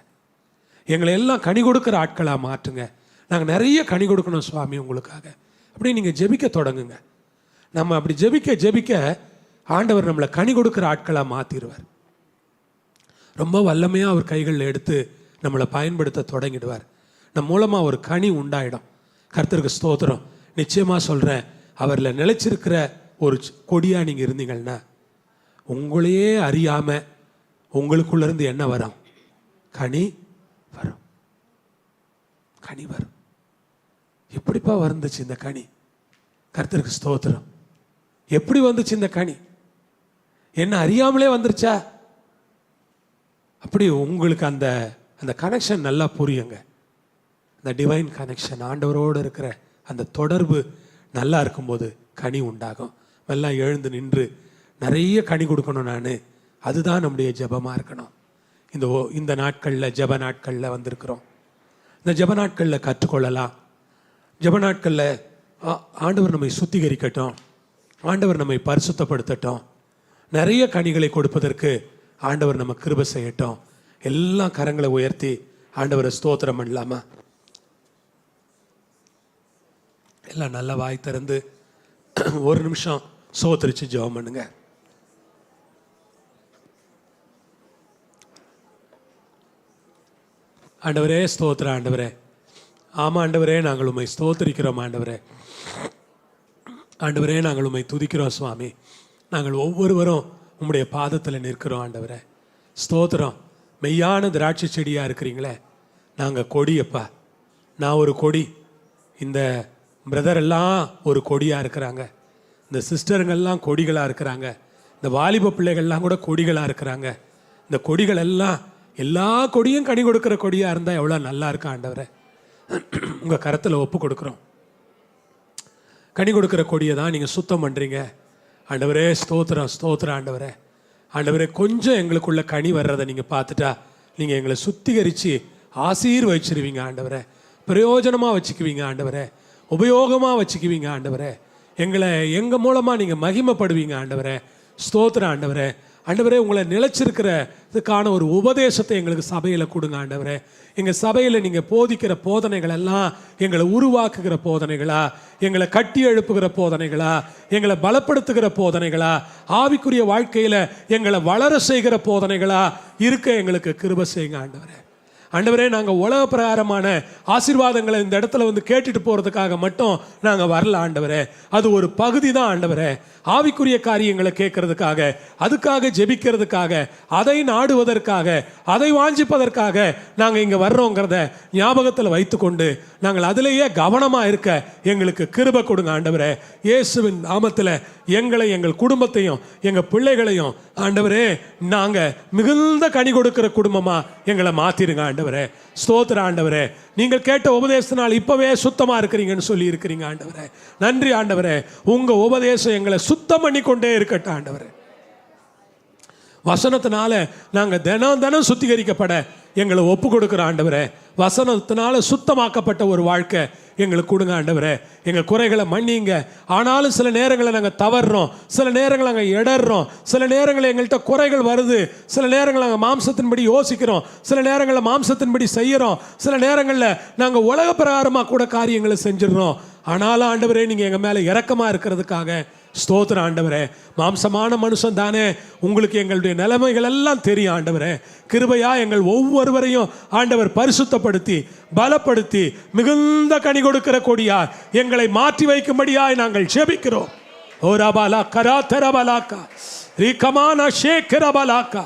எங்களை எல்லாம் கனி கொடுக்குற ஆட்களாக மாற்றுங்க. நாங்கள் நிறைய கனி கொடுக்கணும் சுவாமி உங்களுக்காக. அப்படி நீங்கள் ஜெபிக்க தொடங்குங்க. நம்ம அப்படி ஜெபிக்க ஜெபிக்க ஆண்டவர் நம்மளை கனி கொடுக்குற ஆட்களாக மாற்றிடுவார். ரொம்ப வல்லமையாக அவர் கைகளில் எடுத்து நம்மளை பயன்படுத்த தொடங்கிடுவார். நம்ம மூலமாக ஒரு கனி உண்டாயிடும். கர்த்தருக்கு ஸ்தோத்திரம். நிச்சயமாக சொல்கிறேன், அவரில் நிலைச்சிருக்கிற ஒரு கொடியாக நீங்கள் இருந்தீங்கன்னா உங்களையே அறியாமல் உங்களுக்குள்ளேருந்து என்ன வரும்? கனி வரும். கனி வரும். எப்படிப்பா வந்துச்சு இந்த கனி? கர்த்தருக்கு ஸ்தோத்திரம். எப்படி வந்துச்சு இந்த கனி? என்ன அறியாமலே வந்துருச்சா? அப்படி உங்களுக்கு அந்த அந்த கனெக்ஷன் நல்லா புரியுங்க. அந்த டிவைன் கனெக்ஷன், ஆண்டவரோடு இருக்கிற அந்த தொடர்பு நல்லா இருக்கும்போது கனி உண்டாகும். எல்லாம் எழுந்து நின்று நிறைய கனி கொடுக்கணும். அதுதான் நம்முடைய ஜெபமாக இருக்கணும். இந்த நாட்களில் ஜெப நாட்களில் வந்திருக்கிறோம். இந்த ஜெப நாட்களில் கற்றுக்கொள்ளலாம். ஜெப நாட்களில் ஆண்டவர் நம்மை சுத்திகரிக்கட்டும், ஆண்டவர் நம்மை பரிசுத்தப்படுத்தட்டும், நிறைய கனிகளை கொடுப்பதற்கு ஆண்டவர் நம்ம கிருபை செய்யட்டும். எல்லாம் கரங்களை உயர்த்தி ஆண்டவரை ஸ்தோத்திரம் பண்ணலாமா? எல்லாம் நல்ல வாய் திறந்து ஒரு நிமிஷம் சோத்திரிச்சு ஜெபம் பண்ணுங்க. ஆண்டவரே ஸ்தோத்திரம். ஆண்டவரே, ஆமாம் ஆண்டவரே, நாங்கள் உம்மை ஸ்தோத்திரிக்கிறோம். ஆண்டவரே, ஆண்டவரே, நாங்கள் உம்மை துதிக்கிறோம் சுவாமி. நாங்கள் ஒவ்வொருவரும் உம்முடைய பாதத்தில் நிற்கிறோம். ஆண்டவரே ஸ்தோத்திரம். மெய்யான திராட்சை செடியாக இருக்கிறீங்களே, நாங்கள் கொடியப்பா. நான் ஒரு கொடி, இந்த பிரதர் எல்லாம் ஒரு கொடியாக இருக்கிறாங்க, இந்த சிஸ்டருங்கெல்லாம் கொடிகளாக இருக்கிறாங்க, இந்த வாலிப பிள்ளைகள்லாம் கூட கொடிகளாக இருக்கிறாங்க. இந்த கொடிகள் எல்லாம் எல்லா கொடியும் கனி கொடுக்குற கொடியாக இருந்தால் எவ்வளோ நல்லா இருக்கும். ஆண்டவரை உங்கள் கரத்தில் ஒப்பு கொடுக்குறோம். கனி கொடுக்குற கொடியை தான் நீங்கள் சுத்தம் பண்ணுறீங்க. ஆண்டவரே ஸ்தோத்திரம், ஸ்தோத்திரம். ஆண்டவரே, ஆண்டவரே, கொஞ்சம் எங்களுக்குள்ள கனி வர்றதை நீங்கள் பார்த்துட்டா நீங்கள் எங்களை சுத்திகரித்து ஆசீர்வதிச்சிருவீங்க. ஆண்டவரே, பிரயோஜனமாக வச்சுக்குவீங்க. ஆண்டவரே, உபயோகமாக வச்சுக்குவீங்க. ஆண்டவரே, எங்களை எங்கள் மூலமாக நீங்கள் மகிமைப்படுவீங்க. ஆண்டவரே ஸ்தோத்திரம். ஆண்டவரே, ஆண்டவரே, உங்களை நிலைச்சிருக்கிறதுக்கான ஒரு உபதேசத்தை எங்களுக்கு சபையில் கொடுங்க. ஆண்டவரே, எங்கள் சபையில் நீங்கள் போதிக்கிற போதனைகள் எல்லாம் எங்களை உருவாக்குகிற போதனைகளா, எங்களை கட்டி எழுப்புகிற போதனைகளா, எங்களை பலப்படுத்துகிற போதனைகளா, ஆவிக்குரிய வாழ்க்கையில் எங்களை வளர செய்கிற போதனைகளா இருக்க எங்களுக்கு கிருபை செய்யுங்க. ஆண்டவரே, ஆண்டவரே, நாங்கள் உலக பிரகாரமான ஆசீர்வாதங்களை இந்த இடத்துல வந்து கேட்டுட்டு போகிறதுக்காக மட்டும் நாங்கள் வரல. ஆண்டவரே, அது ஒரு பகுதி தான். ஆண்டவரே, ஆவிக்குரிய காரியங்களை கேட்கறதுக்காக, அதுக்காக ஜெபிக்கிறதுக்காக, அதை நாடுவதற்காக, அதை வாஞ்சிப்பதற்காக நாங்கள் இங்கே வர்றோங்கிறத ஞாபகத்தில் வைத்துக்கொண்டு நாங்கள் அதிலேயே கவனமாக இருக்க எங்களுக்கு கிருபை கொடுங்க. ஆண்டவரே, இயேசுவின் நாமத்தில் எங்களை, எங்கள் குடும்பத்தையும், எங்கள் பிள்ளைகளையும் ஆண்டவரே நாங்கள் மிகுந்த கனி கொடுக்கிற குடும்பமாக எங்களை மாற்றிடுங்க. ஆண்டவரே ஸ்தோத்திர. ஆண்டவரே, நீங்கள் கேட்ட உபதேசத்தினால் இப்பவே சுத்தமாக இருக்கிறீங்கன்னு சொல்லி இருக்கிறீங்க. ஆண்டவரே நன்றி. ஆண்டவரே, உங்கள் உபதேசம் எங்களை சுத்தம் பண்ணி கொண்டே இருக்கட்டும். ஆண்டவரே, வசனத்தினால நாங்கள் தினம் தினம் சுத்திகரிக்கப்பட எங்களை ஒப்பு கொடுக்குற ஆண்டவரே, வசனத்தினால சுத்தமாக்கப்பட்ட ஒரு வாழ்க்கை எங்களுக்கு கொடுங்க. ஆண்டவரே, எங்கள் குறைகளை மன்னிங்க. ஆனாலும் சில நேரங்களில் நாங்கள் தவறுறோம், சில நேரங்கள் நாங்கள் இடர்றோம், சில நேரங்களில் எங்கள்கிட்ட குறைகள் வருது, சில நேரங்களில் நாங்கள் மாம்சத்தின்படி யோசிக்கிறோம், சில நேரங்களில் மாம்சத்தின்படி செய்கிறோம், சில நேரங்களில் நாங்கள் உலக பிரகாரமாக கூட காரியங்களை செஞ்சிடறோம். ஆனாலும் ஆண்டவரே, நீங்கள் எங்கள் மேலே இரக்கமாக இருக்கிறதுக்காக ஸ்தோத்திரம். ஆண்டவரே, மாம்சமான மனுஷன் தானே, உங்களுக்கு எங்களுடைய நிலைமைகள் எல்லாம் தெரியும். ஆண்டவரே, கிருபையா எங்கள் ஒவ்வொருவரையும் ஆண்டவர் பரிசுத்தப்படுத்தி பலப்படுத்தி மிகுந்த கனி கொடுக்கிற கொடியா எங்களை மாற்றி வைக்கும்படியாய் நாங்கள் ஜெபிக்கிறோம். ஓ ரபாலா கரா தரபலாக்கா ரீகமானா ஷேக்கரபலாக்கா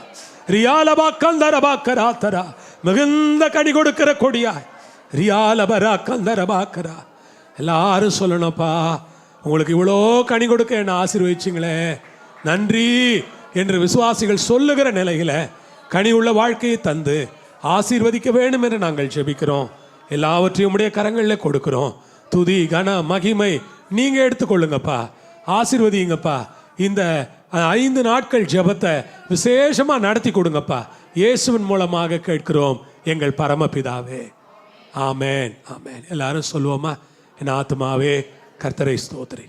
ரியாலபா கந்தரபா கரா தரா, மிகுந்த கனி கொடுக்கிற கொடியாய் ரியாலபரா கந்தரபா கரா. எல்லாரும் சொல்லணும்ப்பா, உங்களுக்கு இவ்வளோ கனி கொடுக்க என்ன ஆசீர்வதிச்சிங்களே, நன்றி என்று விசுவாசிகள் சொல்லுகிற நிலையில் கனி உள்ள வாழ்க்கையை தந்து ஆசீர்வதிக்க வேண்டும் என்று நாங்கள் ஜெபிக்கிறோம். எல்லாவற்றையும் உடைய கரங்களில் கொடுக்கிறோம். துதி கன மகிமை நீங்கள் எடுத்துக்கொள்ளுங்கப்பா, ஆசீர்வதிங்கப்பா. இந்த 5 நாட்கள் ஜெபத்தை விசேஷமாக நடத்தி கொடுங்கப்பா. இயேசுவின் மூலமாக கேட்கிறோம் எங்கள் பரமபிதாவே. ஆமேன், ஆமேன். எல்லாரும் சொல்லுவோமா? என் ஆத்மாவே கர்த்தரை ஸ்தோத்திரி.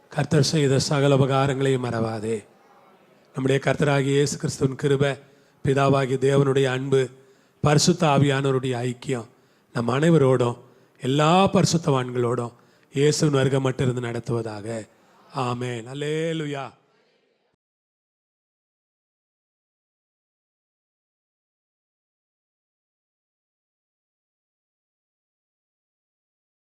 கர்த்தர் செய்த சகல உபகாரங்களையும் மறவாதே. நம்முடைய கர்த்தராகிய இயேசு கிறிஸ்துவின் கிருபை, பிதாவாகிய தேவனுடைய அன்பு, பரிசுத்த ஆவியானவருடைய ஐக்கியம் நம் அனைவரோடும் எல்லா பரிசுத்தவான்களோடும் இயேசுவின் வருகை மட்டும் இருந்து நடத்துவதாக. ஆமேன். அல்லேலூயா.